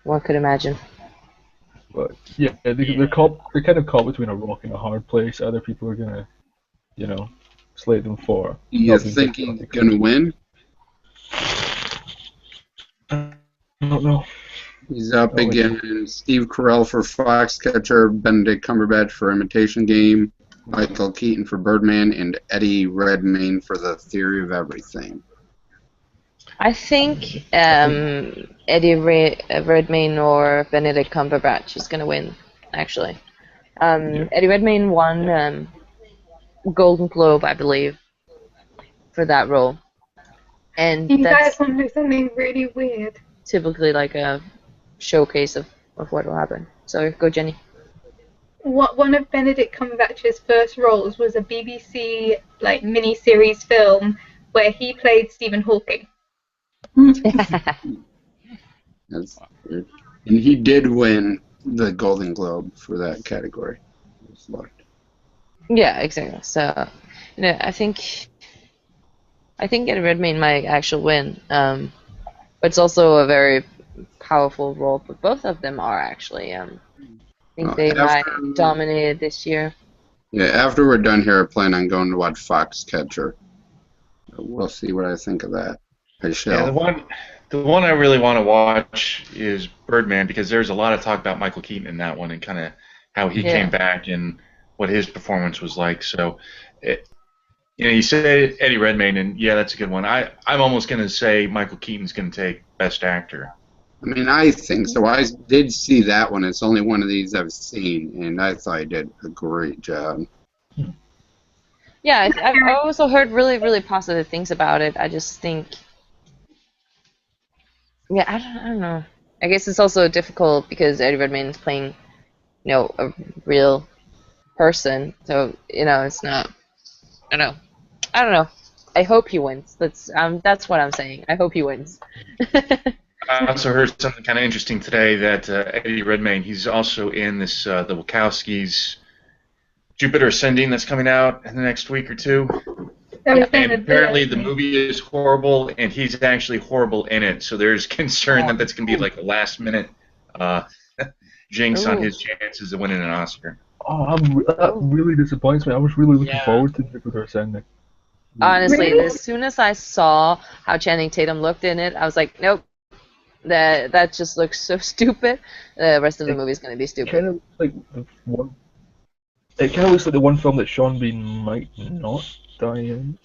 One could imagine. But yeah, they're kind of caught between a rock and a hard place. Other people are gonna, slate them for. You not being think he's patriotic. going to win? I don't know. He's up Oh, against Steve Carell for Foxcatcher, Benedict Cumberbatch for Imitation Game, Michael Keaton for Birdman, and Eddie Redmayne for The Theory of Everything. I think Eddie Redmayne or Benedict Cumberbatch is going to win, actually. Eddie Redmayne won Golden Globe, I believe, for that role. And You that's guys want to do something really weird? typically like a showcase of what will happen. So go, Jenny. One of Benedict Cumberbatch's first roles was a BBC like mini-series film where he played Stephen Hawking. That's weird. And he did win the Golden Globe for that category. Yeah, exactly. So, I think Eddie Redmayne might actually win. But it's also a very powerful role. But both of them are actually. I think they might dominate it this year. Yeah, after we're done here, I plan on going to watch Foxcatcher. We'll see what I think of that. I shall. Yeah, the one I really want to watch is Birdman, because there's a lot of talk about Michael Keaton in that one and kind of how he came back and what his performance was like. So, you said Eddie Redmayne, and yeah, that's a good one. I'm almost going to say Michael Keaton's going to take Best Actor. I mean, I think so. I did see that one. It's only one of these I've seen, and I thought I did a great job. Yeah, I've also heard really, really positive things about it. I just think, yeah, I don't know. I guess it's also difficult because Eddie Redmayne is playing, a real person. So, it's not. I don't know. I hope he wins. That's what I'm saying. I hope he wins. I also heard something kind of interesting today that Eddie Redmayne, he's also in this the Wachowskis' Jupiter Ascending that's coming out in the next week or two. And apparently the movie is horrible, and he's actually horrible in it. So there's concern that that's going to be like a last-minute jinx on his chances of winning an Oscar. Oh, that really disappoints me. I was really looking forward to Jupiter Ascending. Honestly, as soon as I saw how Channing Tatum looked in it, I was like, nope. That just looks so stupid. The rest of the movie is going to be stupid. It kind of looks like the one film that Sean Bean might not die in.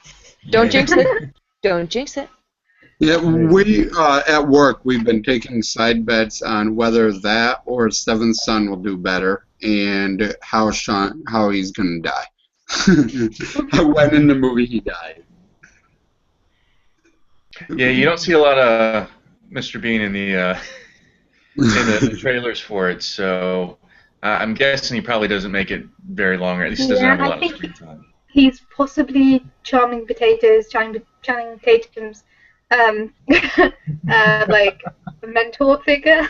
Don't jinx it. Don't jinx it. Yeah, we at work we've been taking side bets on whether that or Seventh Son will do better, and how he's going to die. When in the movie he died. Yeah, you don't see a lot of Mr. Bean in the the trailers for it, so I'm guessing he probably doesn't make it very long, or at least doesn't have a lot of screen time. He's possibly Channing Tatum's like mentor figure.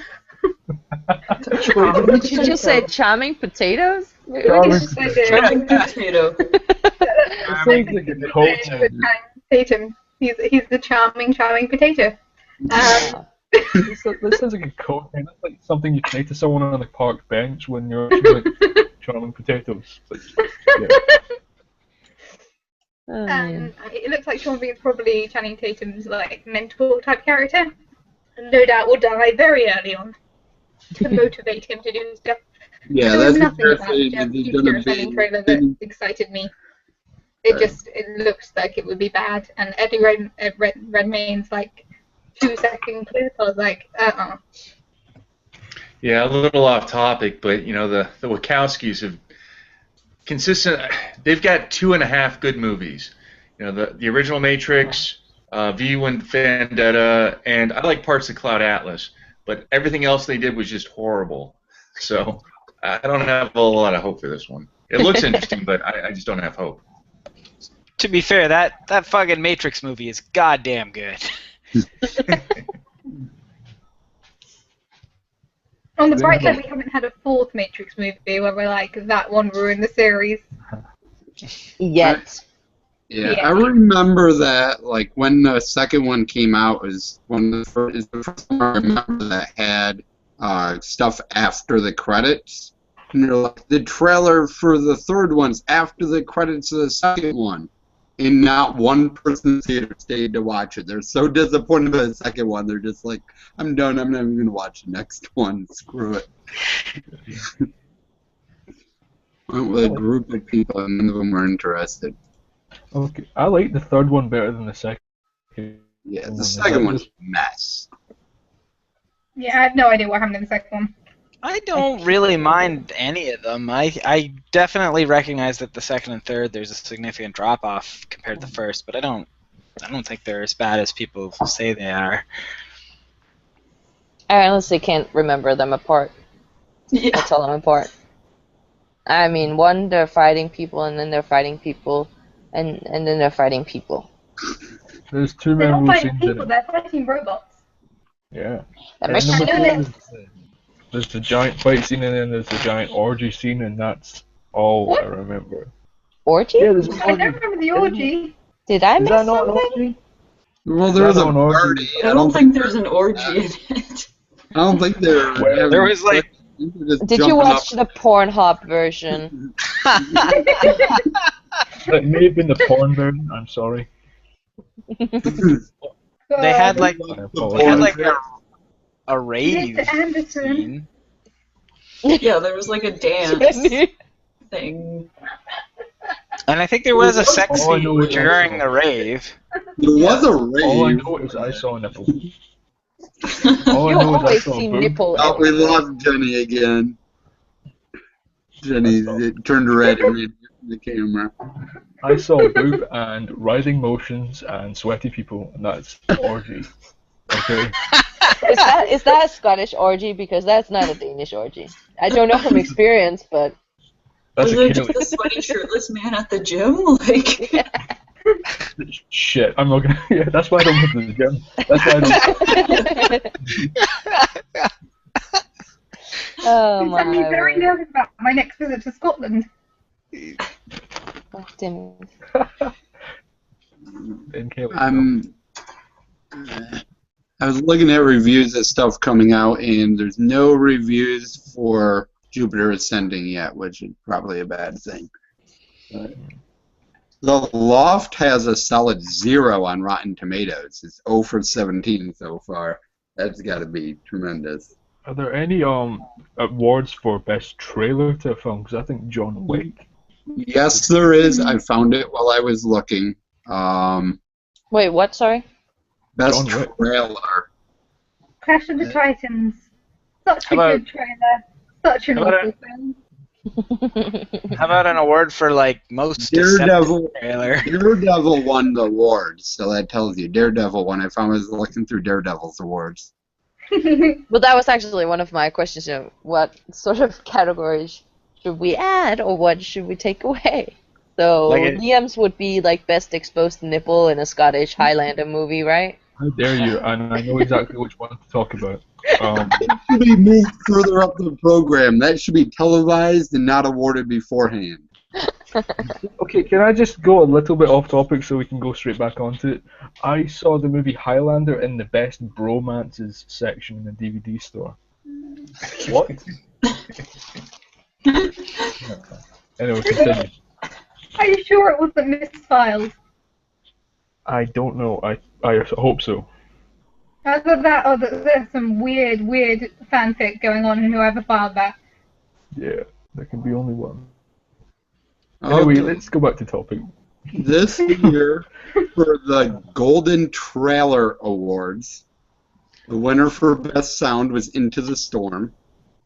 Did you just say charming potatoes? Charming potato. Tatum. He's the charming potato. This sounds like a code name. That's like something you say to someone on a park bench when you're actually like charming potatoes. It looks like Sean Bean's probably Channing Tatum's like mentor type character. And no doubt will die very early on to motivate him to do stuff. Yeah, there was that's nothing about the Jupiter Ascending trailer that excited me. It looks like it would be bad, and Eddie Redmayne's like 2-second clip. I was like, Yeah, a little off topic, but the Wachowskis have they've got 2.5 good movies. The original Matrix, V and Vendetta, and I like parts of Cloud Atlas, but everything else they did was just horrible. So I don't have a lot of hope for this one. It looks interesting, but I just don't have hope. To be fair, that fucking Matrix movie is goddamn good. On the bright side, we haven't had a 4th Matrix movie where we're like, that one ruined the series. Yet. Yeah, I remember that, like, when the second one came out, is the first one I remember that had stuff after the credits. And they're like, the trailer for the third one's after the credits of the second one. And not one person in the theater stayed to watch it. They're so disappointed by the second one, they're just like, I'm done, I'm not even going to watch the next one. Screw it. Went with a group of people, and none of them were interested. Okay, I like the third one better than the second. Yeah, the second one's a mess. Yeah, I have no idea what happened in the second one. I don't really mind any of them. I definitely recognize that the second and third there's a significant drop off compared to the first, but I don't think they're as bad as people say they are. I honestly can't remember them apart. Yeah. That's all I'm apart. I mean, one, they're fighting people, and then they're fighting people, and then they're fighting people. There's two They're not memorable fighting scenes in people, it. they're fighting robots. Yeah. That And makes number I know two, this. there's the giant fight scene, and then there's the giant orgy scene, and that's all What? I remember. orgy? Yeah, there's an I orgy. don't remember the orgy. Did I Is miss that not an something? orgy? Well, Is there's that a not an orgy? party. I don't think there's an orgy in it. I don't think they're Well, having There was like sex. They're just Did you jumping watch the Pornhub version? That may have been the porn version. I'm sorry. they had like I The apologize. a rave Mr. Anderson. scene. Yeah, there was like a dance Jenny. thing. And I think there was a sex All I scene know is during also- the rave. There was a All I rave. know is I saw a nipple. You All I know is I always saw a see boob. nipple Oh, we everywhere. lost Jenny again. Jenny it turned red and ran to the camera. I saw a boob and writhing motions and sweaty people, and that's orgy. Okay. Is that a Scottish orgy? Because that's not a Danish orgy. I don't know from experience, but That's Was a there just killer. a sweaty shirtless man at the gym? Like, Shit, I'm not gonna. Yeah, that's why I don't go to the gym. That's why I don't. oh It's got me my very word. nervous about my next visit to Scotland. Oh, damn it. In Kelly. I was looking at reviews of stuff coming out, and there's no reviews for Jupiter Ascending yet, which is probably a bad thing. The Loft has a solid 0 on Rotten Tomatoes. It's 0 for 17 so far. That's got to be tremendous. Are there any awards for best trailer to a film? Because I think John Wick. Yes, there is. I found it while I was looking. Wait, what? Sorry? Best John Wick. trailer. Clash of the Titans. Such a How about- good trailer. Such an how about awful film. How about an award for like most deceptive Daredevil. trailer? Daredevil won the awards, so that tells you. Daredevil won. I was looking through Daredevil's awards. Well, that was actually one of my questions. You know, what sort of categories should we add, or what should we take away? So Like Liam's would be like best exposed nipple in a Scottish Highlander movie, right? How dare you? And I know exactly which one to talk about. It should be moved further up the program. That should be televised and not awarded beforehand. Okay, can I just go a little bit off topic so we can go straight back onto it? I saw the movie Highlander in the best bromances section in the DVD store. What? Anyway, continue. Are you sure it wasn't misfiled? I don't know. I hope so. Either that or that there's some weird fanfic going on in whoever filed that. Yeah, there can be only one. Anyway, Okay. let's go back to topic. This year, for the Golden Trailer Awards, the winner for Best Sound was Into the Storm.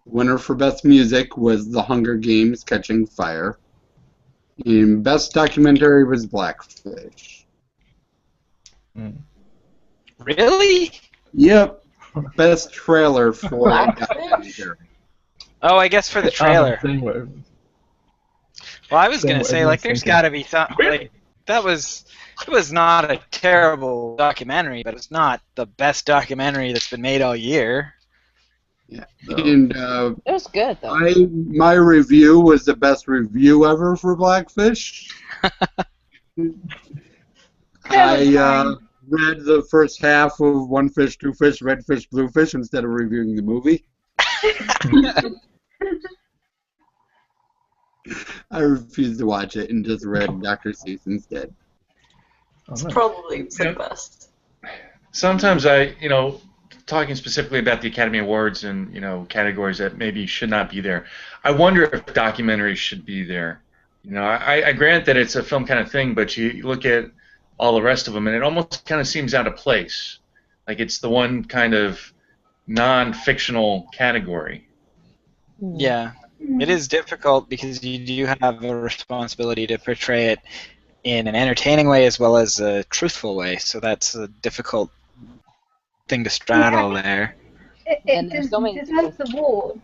The winner for Best Music was The Hunger Games Catching Fire. And Best Documentary was Blackfish. Really? Yep. Best Trailer for a documentary. Oh, I guess for the trailer. Well, I was Saying gonna what say like everyone's there's thinking. got to be something like that was. It was not a terrible documentary, but it's not the best documentary that's been made all year. Yeah. And It was good though. my review was the best review ever for Blackfish. I read the first half of One Fish, Two Fish, Red Fish, Blue Fish instead of reviewing the movie. I refused to watch it and just read Dr. Seuss instead. It's probably for the best. Sometimes talking specifically about the Academy Awards and, categories that maybe should not be there, I wonder if documentaries should be there. I grant that it's a film kind of thing, but you look at all the rest of them, and it almost kind of seems out of place. Like it's the one kind of non-fictional category. Yeah, it is difficult because you do have a responsibility to portray it in an entertaining way as well as a truthful way. So that's a difficult thing to straddle there. And there's so many deserves different. award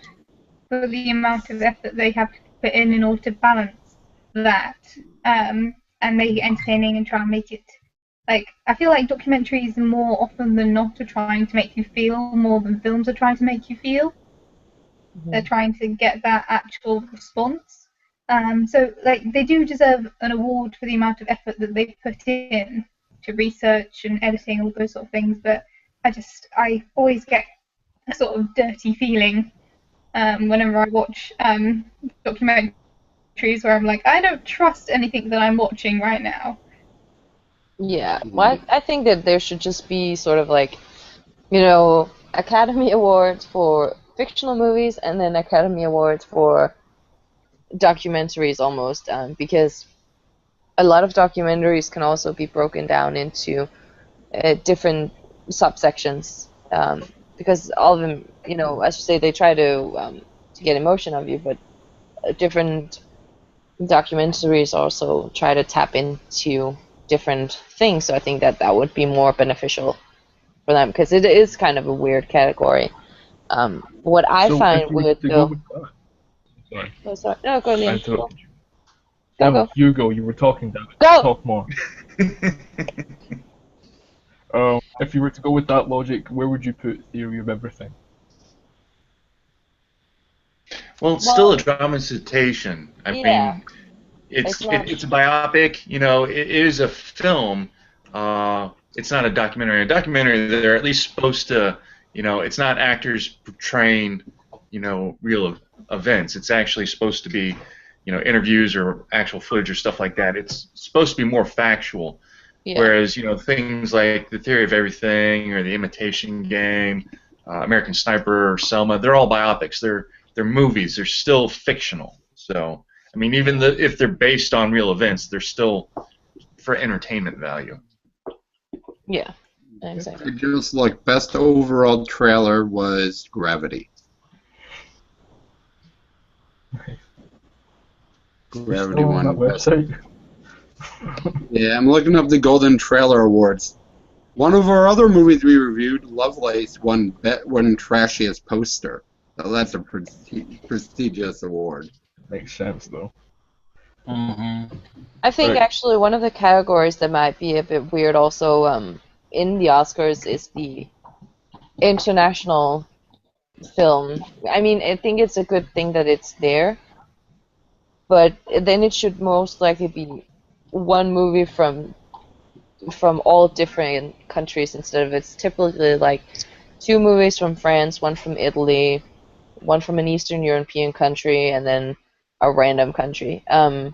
for the amount of effort they have to put in order to balance that, and make it entertaining and try and make it like, I feel like documentaries more often than not are trying to make you feel more than films are trying to make you feel. They're trying to get that actual response. So like they do deserve an award for the amount of effort that they put in to research and editing, all those sort of things. But I always get a sort of dirty feeling whenever I watch documentaries where I'm like, I don't trust anything that I'm watching right now. Yeah, well, I think that there should just be sort of like, Academy Awards for fictional movies and then Academy Awards for documentaries almost, because a lot of documentaries can also be broken down into different subsections, because all of them, as you say, they try to get emotion of you, but different documentaries also try to tap into different things. So I think that that would be more beneficial for them because it is kind of a weird category. What I So find if you were weird to go though. with sorry, Oh, sorry. No, go, I Liam. Go, interrupted you. go. Hugo, you were talking, damn it. Go! Talk more. If you were to go with that logic, where would you put Theory of Everything? Well, it's still a dramatization. I Yeah, mean, it's it's not. it's a biopic. It is a film. It's not a documentary. A documentary, they're at least supposed to. It's not actors portraying, real events. It's actually supposed to be, interviews or actual footage or stuff like that. It's supposed to be more factual. Yeah, Whereas, things like The Theory of Everything or The Imitation Game, American Sniper or Selma, they're all biopics. They're movies. They're still fictional. So, I mean, even if they're based on real events, they're still for entertainment value. yeah, exactly. I just like best overall trailer was Gravity. Gravity Still on that won best. website? Yeah, I'm looking up the Golden Trailer Awards. One of our other movies we reviewed, Lovelace, won Trashiest Poster. So that's a prestigious award. Makes sense though. Mm-hmm. I think Right. actually one of the categories that might be a bit weird also in the Oscars is the international film. I mean, I think it's a good thing that it's there, but then it should most likely be one movie from all different countries instead of it's typically like two movies from France, one from Italy, one from an Eastern European country, and then a random country. I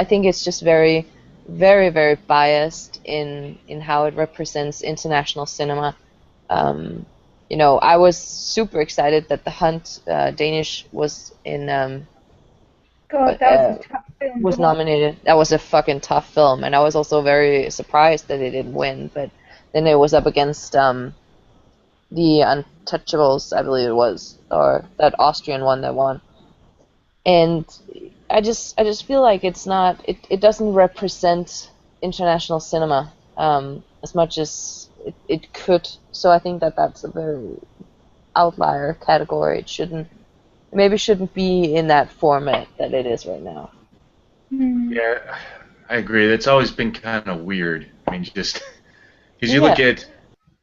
think it's just very, very, very biased in how it represents international cinema. I was super excited that The Hunt, Danish, God, that was a tough film to was watch. nominated. That was a fucking tough film, and I was also very surprised that it didn't win. But then it was up against the Untouchables, I believe it was, or that Austrian one that won. And I just feel like it doesn't represent international cinema as much as it could. So I think that that's a very outlier category. Maybe shouldn't be in that format that it is right now. Yeah, I agree. That's always been kind of weird. I mean, just because you look Yeah, at,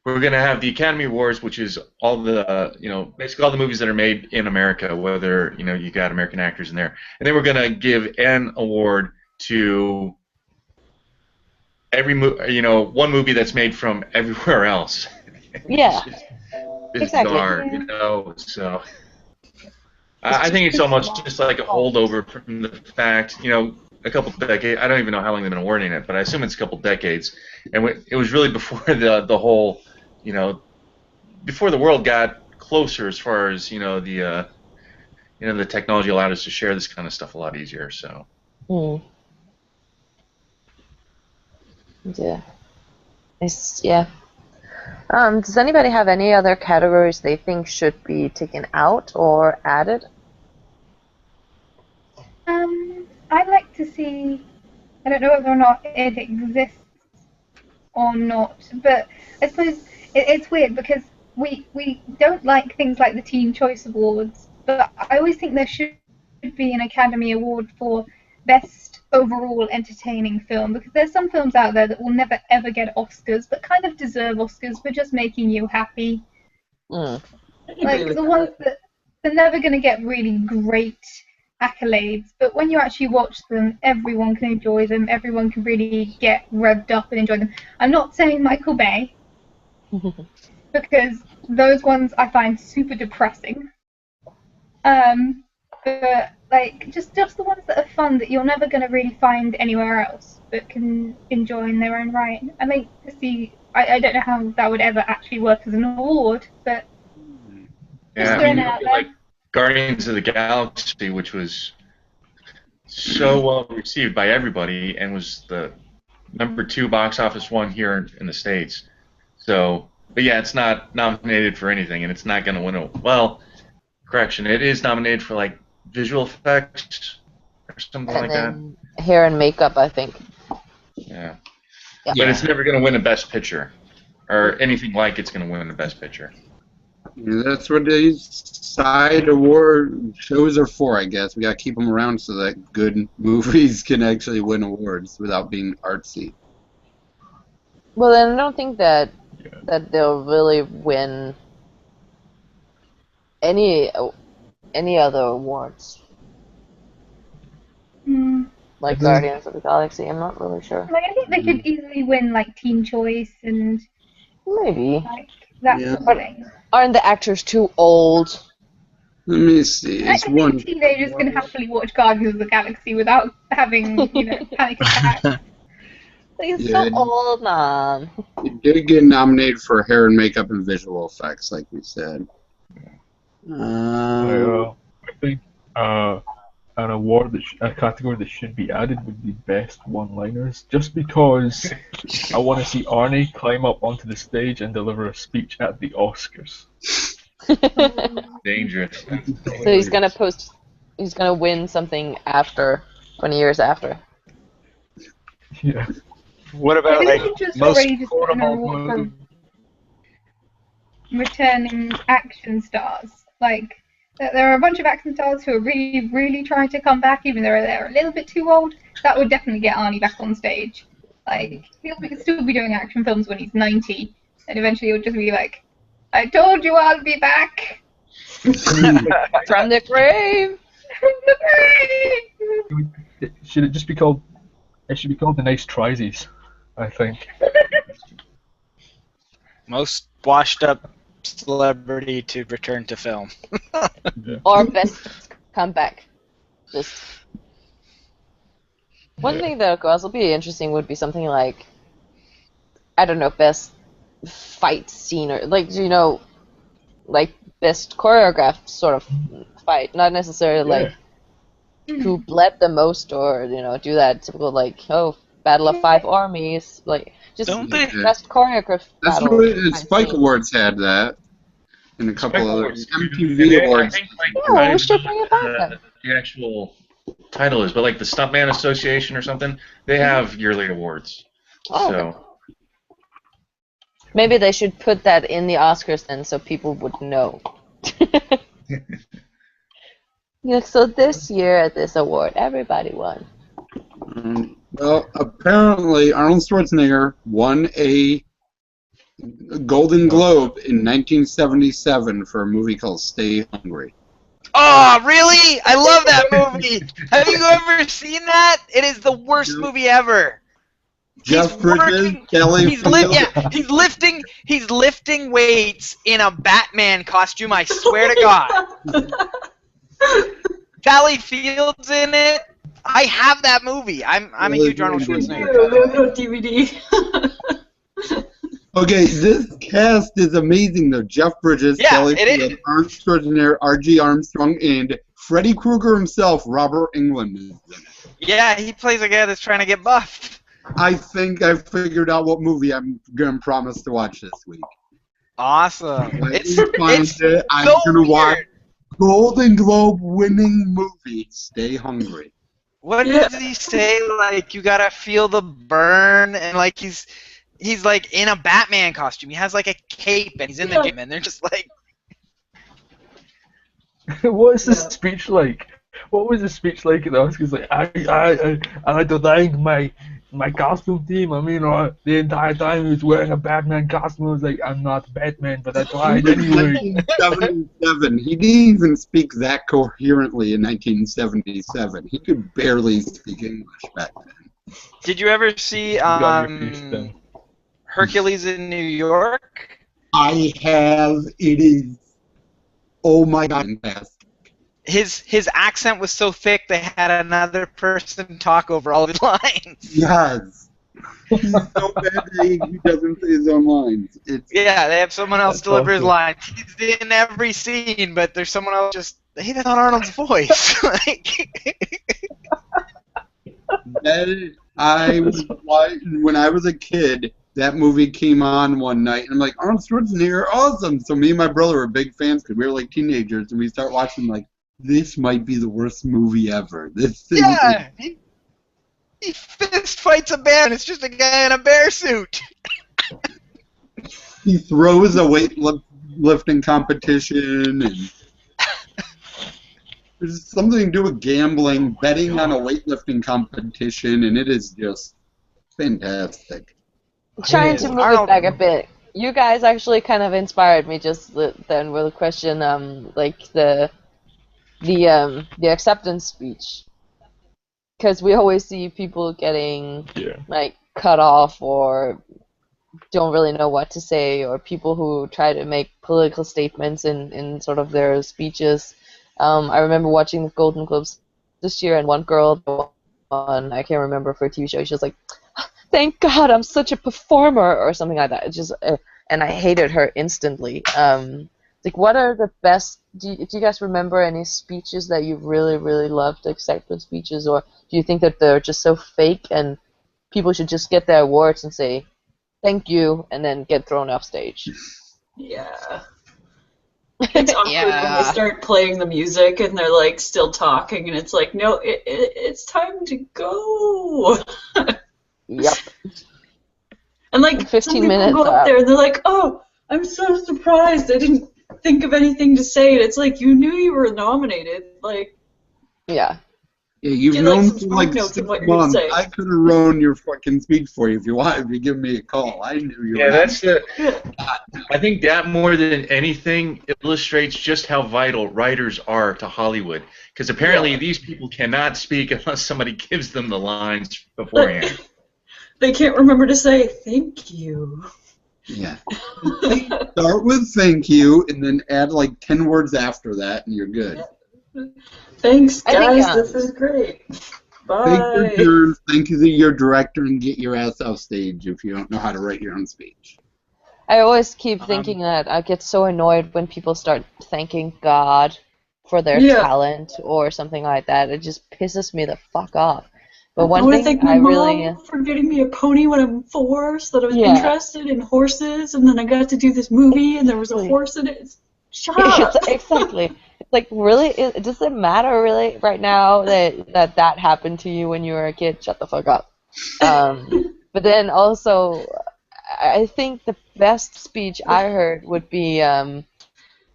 we're going to have the Academy Awards, which is all the, basically all the movies that are made in America, whether, you got American actors in there. And then we're going to give an award to one movie that's made from everywhere else. yeah, It's just exactly. bizarre, Yeah. So It's I just think it's too almost small. just like a holdover from the fact, a couple decades. I don't even know how long they've been awarding it, but I assume it's a couple decades. And it was really before the whole, you know, before the world got closer as far as the technology allowed us to share this kind of stuff a lot easier. So Hmm. Yeah. Yeah. Does anybody have any other categories they think should be taken out or added? I'd like to see. I don't know whether or not it exists or not, but I suppose it's weird because we don't like things like the Teen Choice Awards, but I always think there should be an Academy Award for Best Overall Entertaining Film, because there's some films out there that will never ever get Oscars, but kind of deserve Oscars for just making you happy. Mm. Like the ones that they're never going to get really great accolades, but when you actually watch them, everyone can enjoy them. Everyone can really get revved up and enjoy them. I'm not saying Michael Bay, because those ones I find super depressing. But like just the ones that are fun that you're never going to really find anywhere else, but can enjoy in their own right. I think I don't know how that would ever actually work as an award, but Yeah, just I throwing mean, it out like there. Guardians of the Galaxy, which was so well received by everybody and was the #2 box office one here in the States. So, but yeah, it's not nominated for anything, and it's not going to win a. Well, correction, it is nominated for like visual effects or something And like that. then hair and makeup, I think. Yeah. Yeah. But it's never going to win a Best Picture or anything like it's going to win a Best Picture. Yeah, that's what these side award shows are for, I guess. We got to keep them around so that good movies can actually win awards without being artsy. Well, then I don't think that Yeah. they'll really win any other awards like Mhm. Guardians of the Galaxy. I'm not really sure. Like I think they could easily win like Teen Choice and Maybe. like that Yeah. sort of thing. Aren't the actors too old? Let me see. I It's think one. teenagers can happily watch Guardians of the Galaxy without having, panic attacks. They're Yeah, so old, man. it did get nominated for hair and makeup and visual effects, like we said. I think an award a category that should be added would be best one-liners, just because I want to see Arnie climb up onto the stage and deliver a speech at the Oscars. Dangerous. So he's gonna win something after 20 years after. Yeah. What about Maybe like they should just most already just put an award for returning action stars. Like there are a bunch of action stars who are really, really trying to come back, even though they're a little bit too old. That would definitely get Arnie back on stage. Like he'll still be doing action films when he's 90, and eventually he'll just be like, "I told you I'll be back." From the grave! Should it just be called? It should be called the Nice Trysies, I think. most washed up celebrity to return to film? Yeah. Or best comeback. Just one thing that could also be interesting would be something like, I don't know, best fight scene, or like like best choreographed sort of fight, not necessarily like who bled the most, or do that typical like, oh, battle of 5 armies, like just Don't they- best choreographed That's battle. what Spike Awards had that, and a couple Spike other Awards. MTV I Awards. think, like, Yeah, I we should don't bring know it back what then. the actual title is, but like the Stuntman Association or something, they have yearly awards. Oh, So okay. Maybe they should put that in the Oscars then, so people would know. Yeah, so this year at this award, everybody won. Well, apparently Arnold Schwarzenegger won a Golden Globe in 1977 for a movie called Stay Hungry. Oh, really? I love that movie. Have you ever seen that? It is the worst movie ever. Jeff Bridges, Kelly Fields. He's lifting weights in a Batman costume, I swear to God. Sally Fields in it. I have that movie. I'm a huge Arnold Schwarzenegger. DVD. Okay, this cast is amazing though. Jeff Bridges, Yeah, Kelly it Fields, is. Arnold Schwarzenegger, R.G. Armstrong, and Freddy Krueger himself, Robert Englund, is in it. Yeah, he plays a guy that's trying to get buffed. I think I figured out what movie I'm gonna promise to watch this week. Awesome. When It's you find it, I'm so gonna watch weird. Golden Globe winning movie, Stay Hungry. What Yeah. does he say? Like, you gotta feel the burn, and like he's like in a Batman costume. He has like a cape and he's in the gym and they're just like, What's the Yeah. speech like? What was the speech like at the Oscars? Like, I don't thank my costume team. I mean, the entire time he was wearing a Batman costume. I was like, I'm not Batman, but I tried anyway. 1977. He didn't even speak that coherently in 1977. He could barely speak English back then. did you ever see Got your face then. Hercules in New York? I have. It is. Oh my God! Fantastic. His accent was so thick they had another person talk over all of his lines. Yes. He's so bad that he doesn't say his own lines. It's Yeah, they have someone else That's deliver his awesome. lines. He's in every scene, but there's someone else just. Hey, that's not Arnold's voice. Like, that. I was when I was a kid. That movie came on one night, and I'm like, Arnold Schwarzenegger, awesome! So me and my brother were big fans because we were like teenagers, and we start watching like, this might be the worst movie ever. This thing yeah, he fist fights a bear, and it's just a guy in a bear suit. he throws a weightlifting competition, and there's something to do with gambling, betting on a weightlifting competition, and it is just fantastic. Trying to move it back a bit. You guys actually kind of inspired me just then with a question, like the acceptance speech, because we always see people getting like cut off or don't really know what to say, or people who try to make political statements in sort of their speeches. I remember watching the Golden Globes this year, and one girl on, I can't remember, for a TV show, she was like, thank God I'm such a performer, or something like that. It just and I hated her instantly. Like, what are the best? Do you guys remember any speeches that you really, really loved, acceptance speeches, or do you think that they're just so fake and people should just get their awards and say thank you and then get thrown off stage? Yeah. It's awkward when Yeah. they start playing the music and they're like still talking, and it's like, no, it's time to go. Yep. And like 15 some people minutes go up up. there and they're like, oh, I'm so surprised I didn't think of anything to say. And it's like, you knew you were nominated. Like, Yeah. Yeah, you've Get, like, known some for smoke like notes 6 of what you're gonna months. say. I could have run your fucking speech for you if you want. If you give me a call, I knew you. Yeah, were that's the. I think that more than anything illustrates just how vital writers are to Hollywood. Because apparently these people cannot speak unless somebody gives them the lines beforehand. they can't remember to say thank you. Yeah. Start with thank you, and then add like 10 words after that, and you're good. Thanks, I think, guys. This is great. Bye. Take your turn, thank you to your director, and get your ass off stage if you don't know how to write your own speech. I always keep thinking that I get so annoyed when people start thanking God for their talent or something like that. It just pisses me the fuck off. But one I want to thing thank my I mom really for getting me a pony when I'm 4, so that I was interested in horses, and then I got to do this movie, and there was a horse in it. Shut up! exactly. It's like, really, does it matter really right now that happened to you when you were a kid? Shut the fuck up. But then also, I think the best speech I heard would be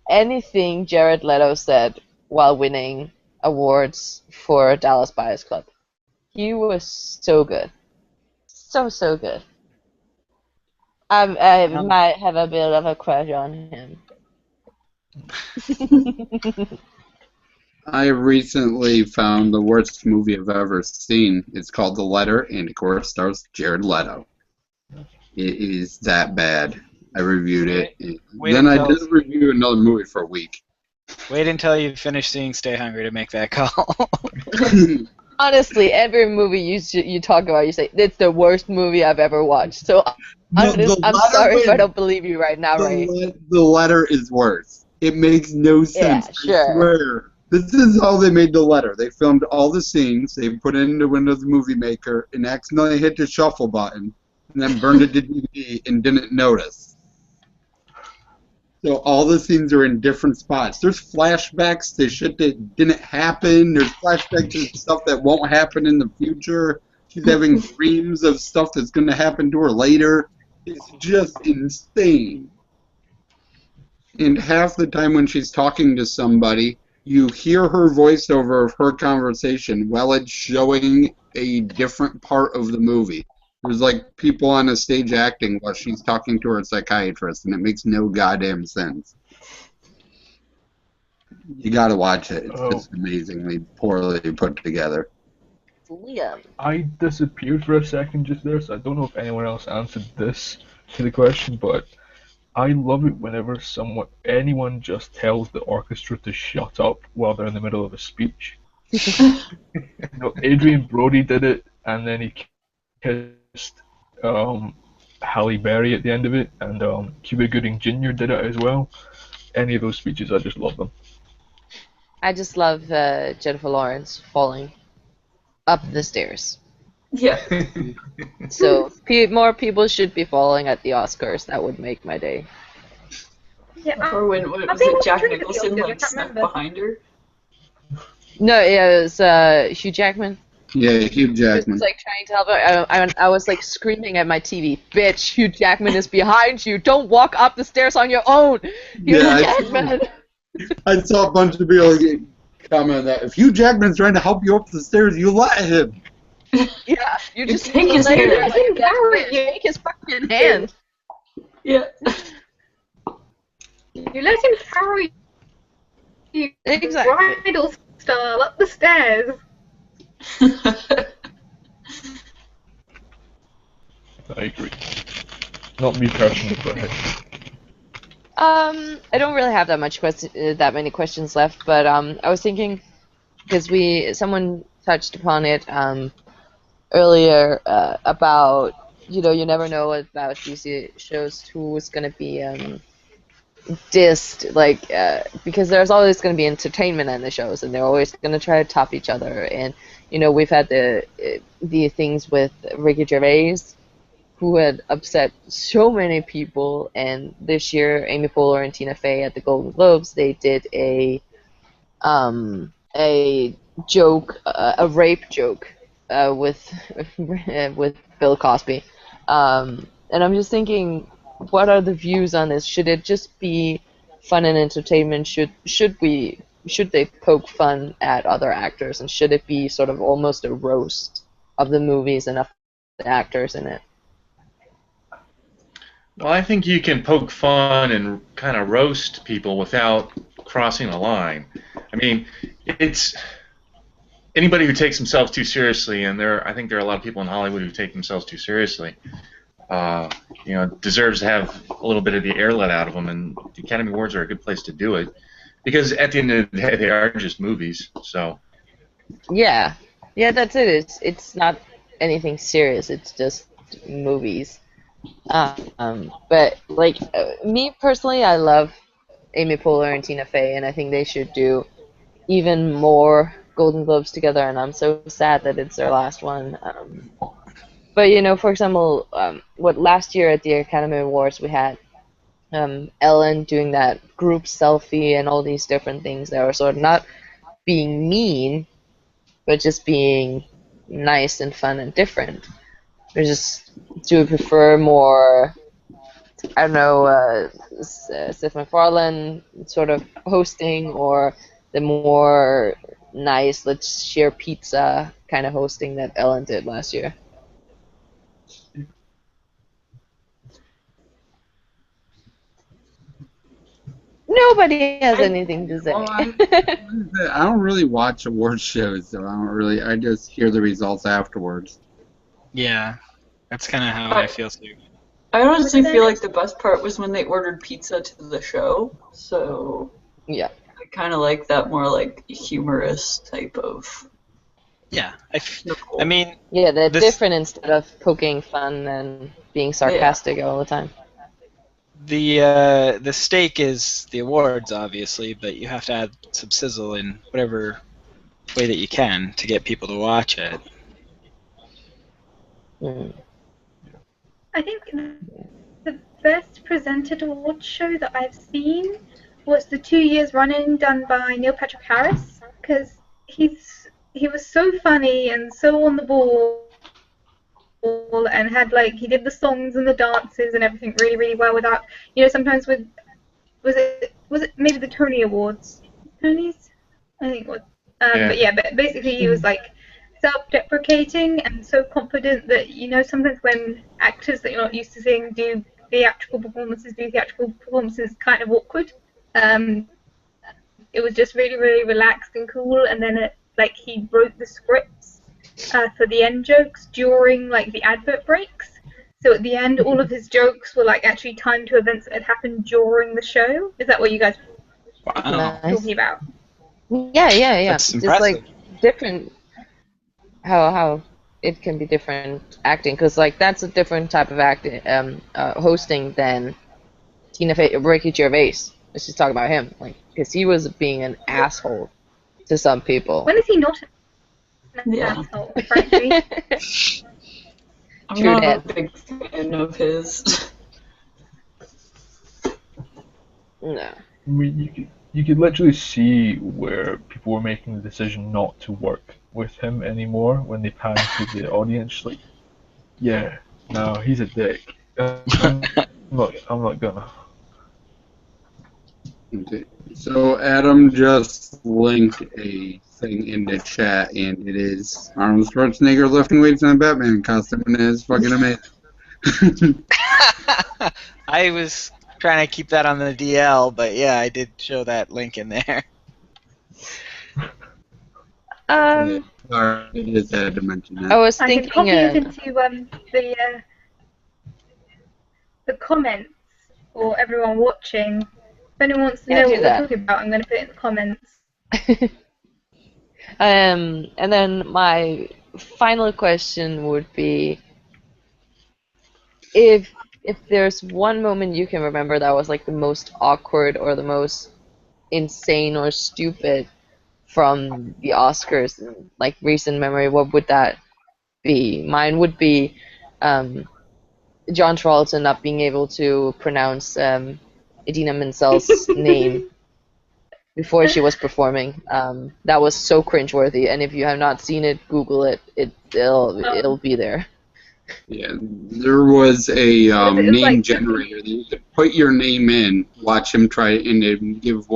anything Jared Leto said while winning awards for Dallas Buyers Club. He was so good. So good. I might have a bit of a crush on him. I recently found the worst movie I've ever seen. It's called The Letter, and of course stars Jared Leto. It is that bad. I reviewed it. Then I did review another movie for a week. Wait until you finish seeing Stay Hungry to make that call. Honestly, every movie you talk about, you say, it's the worst movie I've ever watched. So I'm sorry if I don't believe you right now, Ray. The Letter is worse. It makes no sense. Yeah, sure. I swear. This is how they made The Letter. They filmed all the scenes, they put it into Windows Movie Maker, and accidentally hit the shuffle button, and then burned it to DVD and didn't notice. So all the scenes are in different spots. There's flashbacks to shit that didn't happen. There's flashbacks to stuff that won't happen in the future. She's having dreams of stuff that's going to happen to her later. is just insane. And half the time when she's talking to somebody, you hear her voiceover of her conversation while it's showing a different part of the movie. There's like people on a stage acting while she's talking to her psychiatrist, and it makes no goddamn sense. You gotta watch it. It's just amazingly poorly put together. Liam. I disappeared for a second just there, so I don't know if anyone else answered this to the question, but I love it whenever anyone just tells the orchestra to shut up while they're in the middle of a speech. Adrian Brody did it, and then he kissed Halle Berry at the end of it, and Cuba Gooding Jr. did it as well. Any of those speeches, I just love them. I just love Jennifer Lawrence falling up the stairs. Yeah. So more people should be falling at the Oscars. That would make my day. Yeah, Or when I was think it Jack it's pretty Nicholson good, I like can't snuck remember. behind her? No, it was Hugh Jackman. Yeah, Hugh He Jackman. was like trying to help her. I was like screaming at my TV, "Bitch, Hugh Jackman is behind you! Don't walk up the stairs on your own, Hugh Jackman!" I saw a bunch of people comment that if Hugh Jackman's trying to help you up the stairs, you let him. Yeah, you just take his lay there hand. like, "Yes, take his fucking hand." Yeah. You let him carry you Exactly. bridal style up the stairs. I agree. Not me personally, but hey. I don't really have that many questions left, but I was thinking because someone touched upon it earlier about you never know about these shows who's gonna be dissed because there's always gonna be entertainment in the shows and they're always gonna try to top each other and we've had the things with Ricky Gervais who had upset so many people, and this year Amy Poehler and Tina Fey at the Golden Globes they did a joke, a rape joke with with Bill Cosby, and I'm just thinking, what are the views on this? Should it just be fun and entertainment? Should they poke fun at other actors, and should it be sort of almost a roast of the movies and of the actors in it? Well, I think you can poke fun and kind of roast people without crossing a line. I mean, it's anybody who takes themselves too seriously, and I think there are a lot of people in Hollywood who take themselves too seriously. Deserves to have a little bit of the air let out of them, and the Academy Awards are a good place to do it because at the end of the day, they are just movies. So. Yeah, that's it. It's not anything serious. It's just movies. But me personally, I love Amy Poehler and Tina Fey, and I think they should do even more Golden Globes together. And I'm so sad that it's their last one. But for example, what last year at the Academy Awards we had Ellen doing that group selfie and all these different things that were sort of not being mean, but just being nice and fun and different. Do we prefer more? I don't know, Seth MacFarlane sort of hosting, or the more nice, let's share pizza kind of hosting that Ellen did last year? Nobody has anything to say. Well, I don't really watch award shows, so I just hear the results afterwards. Yeah, that's kind of how I feel too. I honestly feel like the best part was when they ordered pizza to the show, so Yeah. I kind of like that more like humorous type of. Yeah, I mean. Yeah, they're different instead of poking fun and being sarcastic all the time. The stake is the awards, obviously, but you have to add some sizzle in whatever way that you can to get people to watch it. I think the best presented award show that I've seen was the 2 years running done by Neil Patrick Harris, because he was so funny and so on the ball and had like he did the songs and the dances and everything really really well without sometimes with was it maybe the Tony Awards, Tonys, I think it was. Yeah. But yeah, but basically he was like self-deprecating and so confident that sometimes when actors that you're not used to seeing do theatrical performances kind of awkward. It was just really really relaxed and cool, and then like he wrote the scripts for the end jokes during like the advert breaks. So at the end, all of his jokes were like actually timed to events that had happened during the show. Is that what you guys Wow. are Nice. talking about? Yeah. That's Just impressive. like different how it can be different acting, because like that's a different type of acting hosting than Ricky Gervais. Let's just talk about him, like, because he was being an asshole to some people. When is he not an Yeah. asshole, frankly? I'm True not that. a big fan of his. No. I mean, you could literally see where people were making the decision not to work with him anymore when they panned to the audience. Like, yeah, no, he's a dick. I'm not gonna. Okay. So Adam just linked a thing in the chat, and it is Arnold Schwarzenegger lifting weights in a Batman costume, and it is fucking amazing. I was trying to keep that on the DL, but yeah, I did show that link in there. Yeah, sorry, I just had to mention I that. was I can thinking. copy it into the comments for everyone watching. If anyone wants to Yeah, know do what we're that. talking about, I'm going to put it in the comments. And then my final question would be, if there's one moment you can remember that was like the most awkward or the most insane or stupid from the Oscars in like recent memory, what would that be? Mine would be John Travolta not being able to pronounce Idina Menzel's name before she was performing. That was so cringeworthy, and if you have not seen it, Google it. It'll be there. Yeah, there was a Was it name like generator that you could put your name in, watch him try and it would give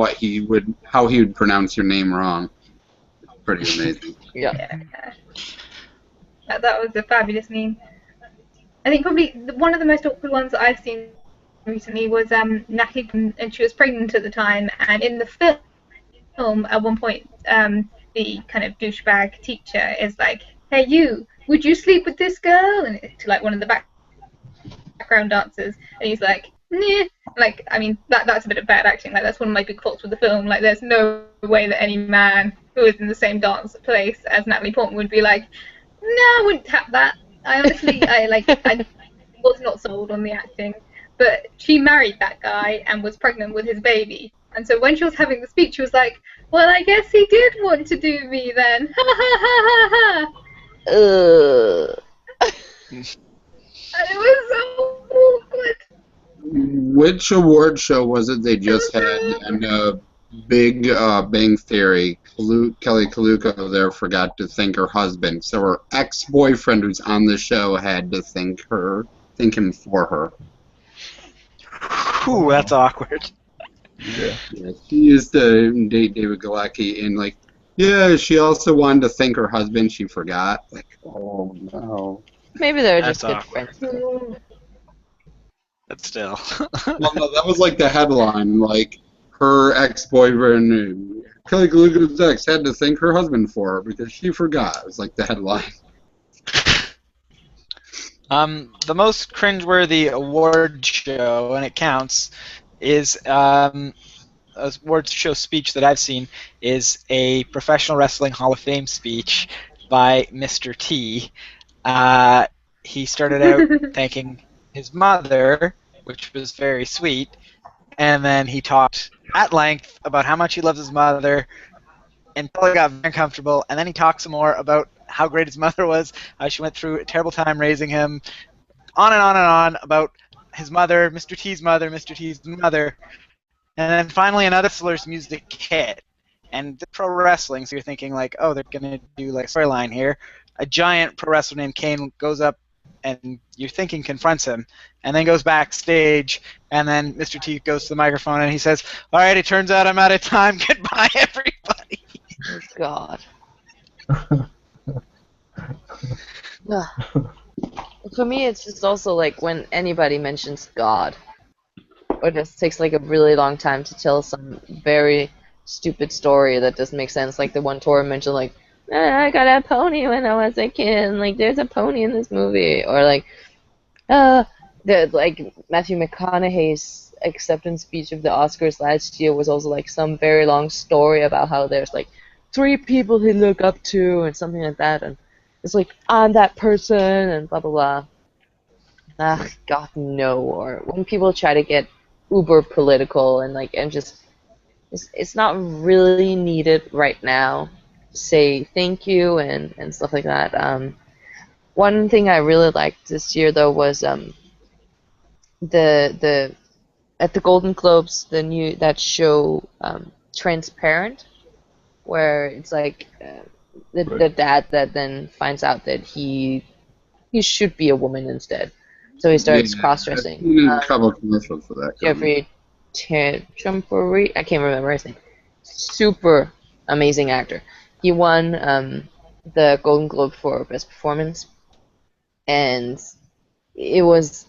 how he would pronounce your name wrong. Pretty amazing. Yeah. yeah. That was a fabulous meme. I think probably one of the most awkward ones that I've seen recently was Natalie, and she was pregnant at the time, and in the film at one point the kind of douchebag teacher is like, "Hey you, would you sleep with this girl?" and to like one of the background dancers, and he's like, "Nah." Like, I mean, that's a bit of bad acting. Like, that's one of my big faults with the film. Like, there's no way that any man who is in the same dance place as Natalie Portman would be like, "No, I wouldn't tap that." I honestly, I was not sold on the acting, but she married that guy and was pregnant with his baby. And so when she was having the speech, she was like, "Well, I guess he did want to do me then." Ha ha ha ha ha. Ugh. And it was so awkward. Which award show was it they just had? And Big Bang Theory, Kelly Kaluko there forgot to thank her husband, so her ex-boyfriend who's on the show had to thank him for her. Whew, that's awkward. Yeah. Yeah, she used to date David Galecki, and like, yeah, she also wanted to thank her husband. She forgot. Like, oh no. Maybe they're That's just good awkward. friends. But still. Well, no, that was like the headline. Like, her ex-boyfriend, Kelly Kaluko's ex, had to thank her husband for her because she forgot. It was like the headline. The most cringeworthy award show, and it counts, is a award show speech that I've seen is a Professional Wrestling Hall of Fame speech by Mr. T. He started out thanking his mother, which was very sweet, and then he talked at length about how much he loves his mother until he got very uncomfortable, and then he talked some more about how great his mother was, how she went through a terrible time raising him, on and on and on about his mother, Mr. T's mother, Mr. T's mother, and then finally another wrestler's music hit. And the pro wrestling, so you're thinking like, oh, they're gonna do like a storyline here. A giant pro wrestler named Kane goes up and you're thinking confronts him, and then goes backstage, and then Mr. T goes to the microphone and he says, "All right, it turns out I'm out of time. Goodbye, everybody." Oh God. Ugh. For me, it's just also like when anybody mentions God, or just takes like a really long time to tell some very stupid story that doesn't make sense. Like the one Tora mentioned, like, I got a pony when I was a kid. And, like, there's a pony in this movie, or like, the like Matthew McConaughey's acceptance speech of the Oscars last year was also like some very long story about how there's like 3 people he look up to and something like that, and it's like I'm that person and blah blah blah. Ah, God no. Or when people try to get uber political and like and just it's not really needed right now. Say thank you and stuff like that. One thing I really liked this year though was the at the Golden Globes, that show Transparent, where it's like the dad that then finds out that he should be a woman instead, so he Yeah, starts I've cross-dressing. seen a couple commercials for that. Jeffrey Tambori, I can't remember his name. Super amazing actor. He won the Golden Globe for Best Performance, and it was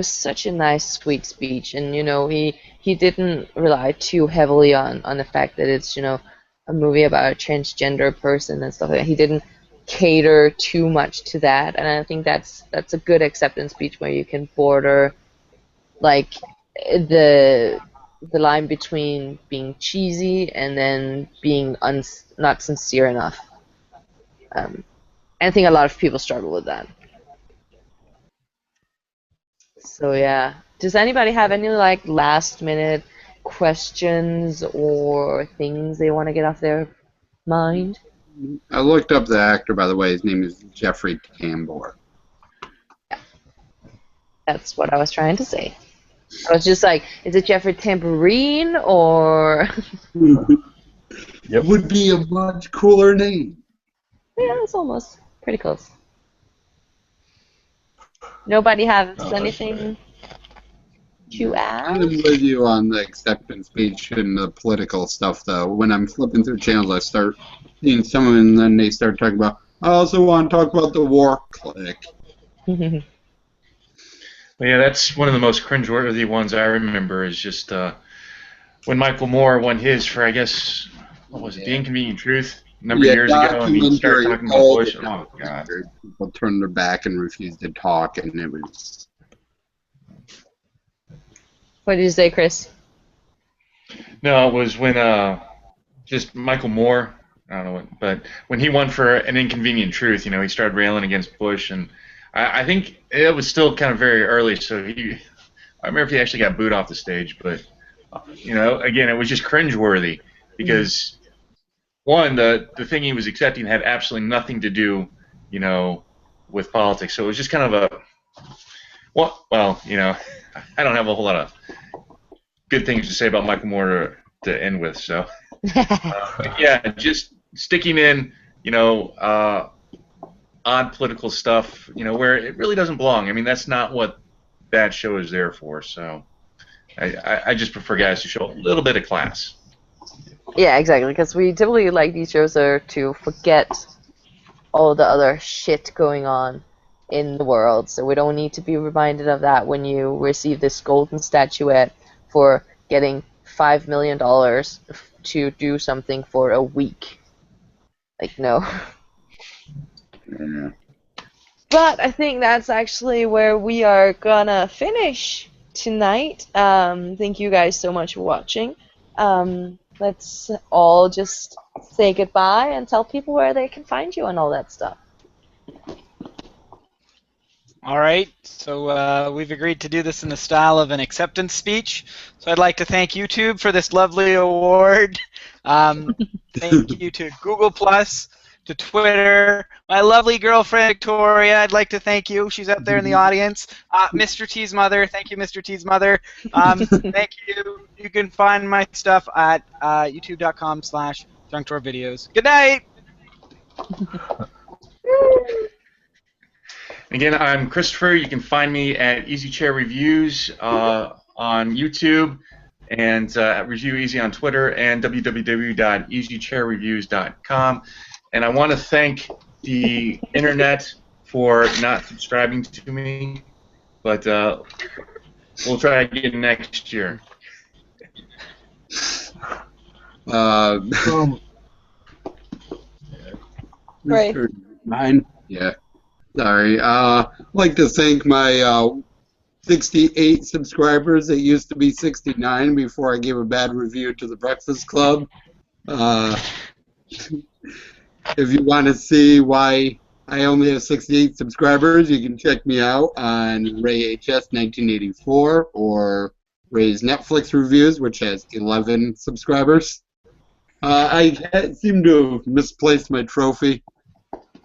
such a nice, sweet speech, and he didn't rely too heavily on the fact that it's a movie about a transgender person and stuff like that. He didn't cater too much to that, and I think that's a good acceptance speech where you can border like the line between being cheesy and then being not sincere enough. I think a lot of people struggle with that. So yeah, does anybody have any like last minute questions or things they want to get off their mind? I looked up the actor, by the way. His name is Jeffrey Tambor. That's what I was trying to say. I was just like, is it Jeffrey Tambourine or? Yep. Would be a much cooler name. Yeah, it's almost pretty close. Nobody has Oh, that's anything to add? I'm with you on the acceptance speech and the political stuff, though. When I'm flipping through channels, I start seeing someone, and then they start talking about, I also want to talk about the war click. Yeah, that's one of the most cringeworthy ones I remember is just when Michael Moore won his for, I guess, what was it, The Inconvenient Truth, a number of years ago, and he started talking about Bush. Oh, God. People turned their back and refused to talk, and it was... What did you say, Chris? No, it was when just Michael Moore, I don't know what, but when he won for An Inconvenient Truth, he started railing against Bush, and I think it was still kind of very early, so I remember if he actually got booed off the stage, but, again, it was just cringeworthy because, one, the thing he was accepting had absolutely nothing to do, with politics, so it was just kind of well, I don't have a whole lot of good things to say about Michael Moore to end with, so, yeah, just sticking in, odd political stuff, where it really doesn't belong. I mean, that's not what that show is there for. So, I just prefer guys to show a little bit of class. Yeah, exactly. Because we typically like these shows are to forget all the other shit going on in the world, so we don't need to be reminded of that when you receive this golden statuette for getting $5 million to do something for a week. Like, no. Yeah. But I think that's actually where we are gonna finish tonight. Thank you guys so much for watching. Let's all just say goodbye and tell people where they can find you and all that stuff. All right, so we've agreed to do this in the style of an acceptance speech. So I'd like to thank YouTube for this lovely award. Thank you to Google+, to Twitter, my lovely girlfriend Victoria. I'd like to thank you. She's out there in the audience. Mr. T's mother. Thank you, Mr. T's mother. Thank you. You can find my stuff at youtube.com/drunktourvideos. Good night. Again, I'm Christopher. You can find me at Easy Chair Reviews on YouTube and at Review Easy on Twitter and www.easychairreviews.com. And I want to thank the internet for not subscribing to me, but we'll try again next year. Right. Mine? Yeah. Sorry. I'd like to thank my 68 subscribers. It used to be 69 before I gave a bad review to the Breakfast Club. If you want to see why I only have 68 subscribers, you can check me out on RayHS1984 or Ray's Netflix Reviews, which has 11 subscribers. I seem to have misplaced my trophy,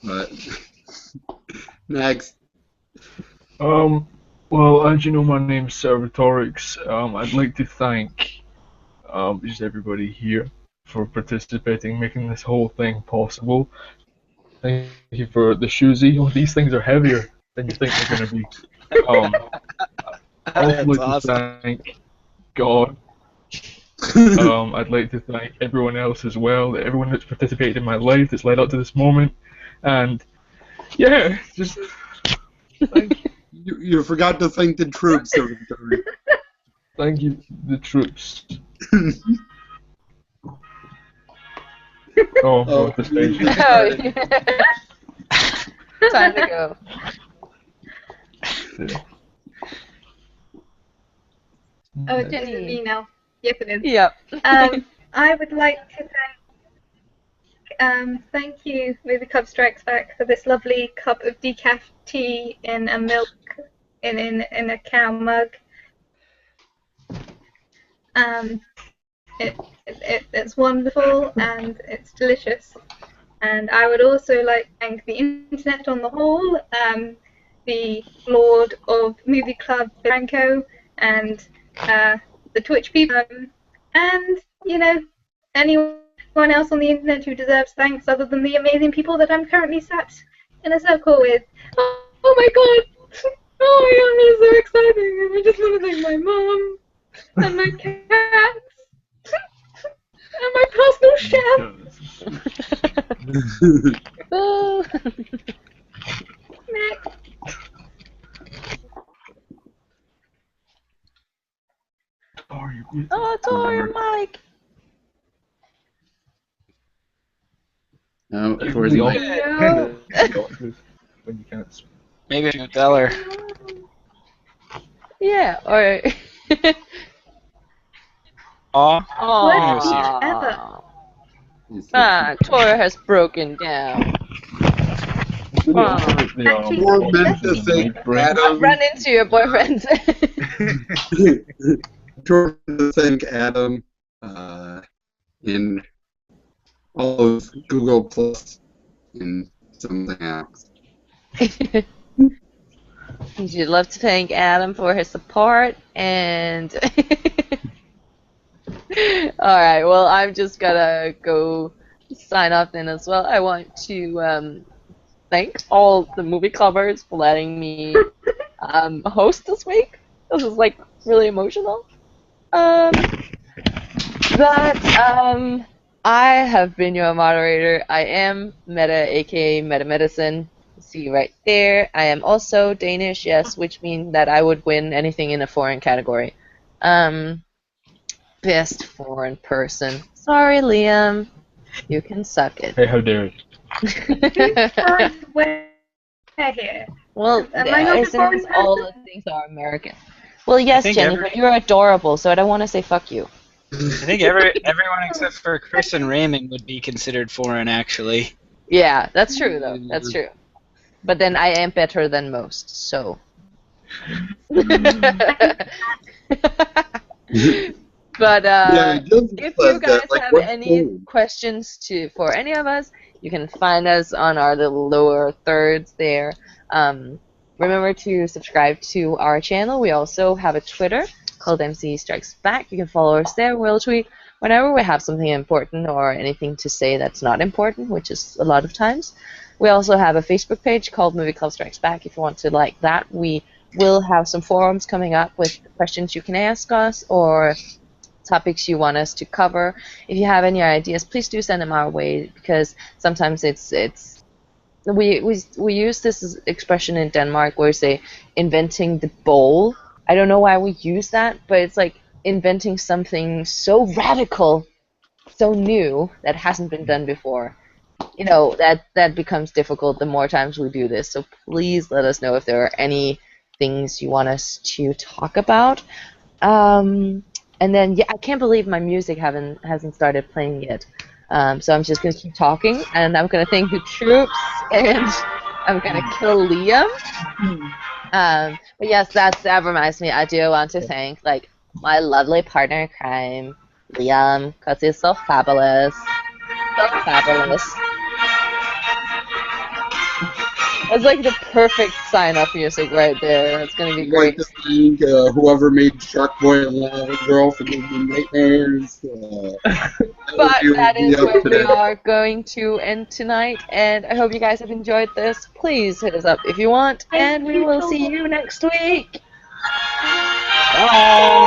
but next. Well, as you know, my name's Servatorix. I'd like to thank just everybody here for participating, making this whole thing possible. Thank you for the shoesy. Oh, these things are heavier than you think they're going to be. I'd also like to thank God. I'd like to thank everyone else as well, everyone that's participated in my life that's led up to this moment. And yeah, just thank you. You forgot to thank the troops. Thank you, the troops. Oh, the stage. Time to go. Oh, it's just me now. Yes, it is. Yep. I would like to thank you, Movie Club Strikes Back, for this lovely cup of decaf tea in a milk in a cow mug. It's wonderful and it's delicious. And I would also like to thank the internet on the whole, the Lord of Movie Club Franco, and the Twitch people, and anyone else on the internet who deserves thanks other than the amazing people that I'm currently sat in a circle with. Oh my god! Oh my god, it's so exciting! And I just want to thank my mom and my cats and my personal chef. Next. Oh, Tor, your mic. No, towards the When you can't speak. Maybe I should tell her. Yeah, or. Aw. Aww. Tor has broken down. More meant to thank Adam. Run into your boyfriend. To thank Adam in all of Google Plus and something else. You'd love to thank Adam for his support and. Alright, well, I'm just gonna go sign off then as well. I want to thank all the movie clubbers for letting me host this week. This is like really emotional. I have been your moderator. I am Meta, aka Meta Medicine. See right there. I am also Danish, yes, which means that I would win anything in a foreign category. Best foreign person. Sorry, Liam. You can suck it. Hey, how dare you? Here. Well, Am since all the things are American. Well, yes, Jenny, but you're adorable, so I don't want to say fuck you. I think everyone except for Chris and Raymond would be considered foreign, actually. Yeah, that's true, though. That's true. But then I am better than most, so. But if you guys have any questions for any of us, you can find us on our little lower thirds there. Remember to subscribe to our channel. We also have a Twitter called MC Strikes Back. You can follow us there. We'll tweet whenever we have something important or anything to say that's not important, which is a lot of times. We also have a Facebook page called Movie Club Strikes Back if you want to like that. We will have some forums coming up with questions you can ask us or topics you want us to cover. If you have any ideas, please do send them our way because sometimes we use this expression in Denmark where we say inventing the bowl. I don't know why we use that, but it's like inventing something so radical, so new that hasn't been done before. That becomes difficult the more times we do this. So please let us know if there are any things you want us to talk about. And then I can't believe my music hasn't started playing yet. So I'm just gonna keep talking, and I'm gonna thank the troops, and I'm gonna kill Liam. But yes, that reminds me. I do want to thank my lovely partner in crime, Liam, because he's so fabulous. So fabulous. That's like the perfect sign-off music right there. It's gonna be I'd great. like to thank whoever made Shark Boy and Lava Girl for giving me nightmares. But that is where we today. are going to end tonight, and I hope you guys have enjoyed this. Please hit us up if you want, and we will see you next week. Bye.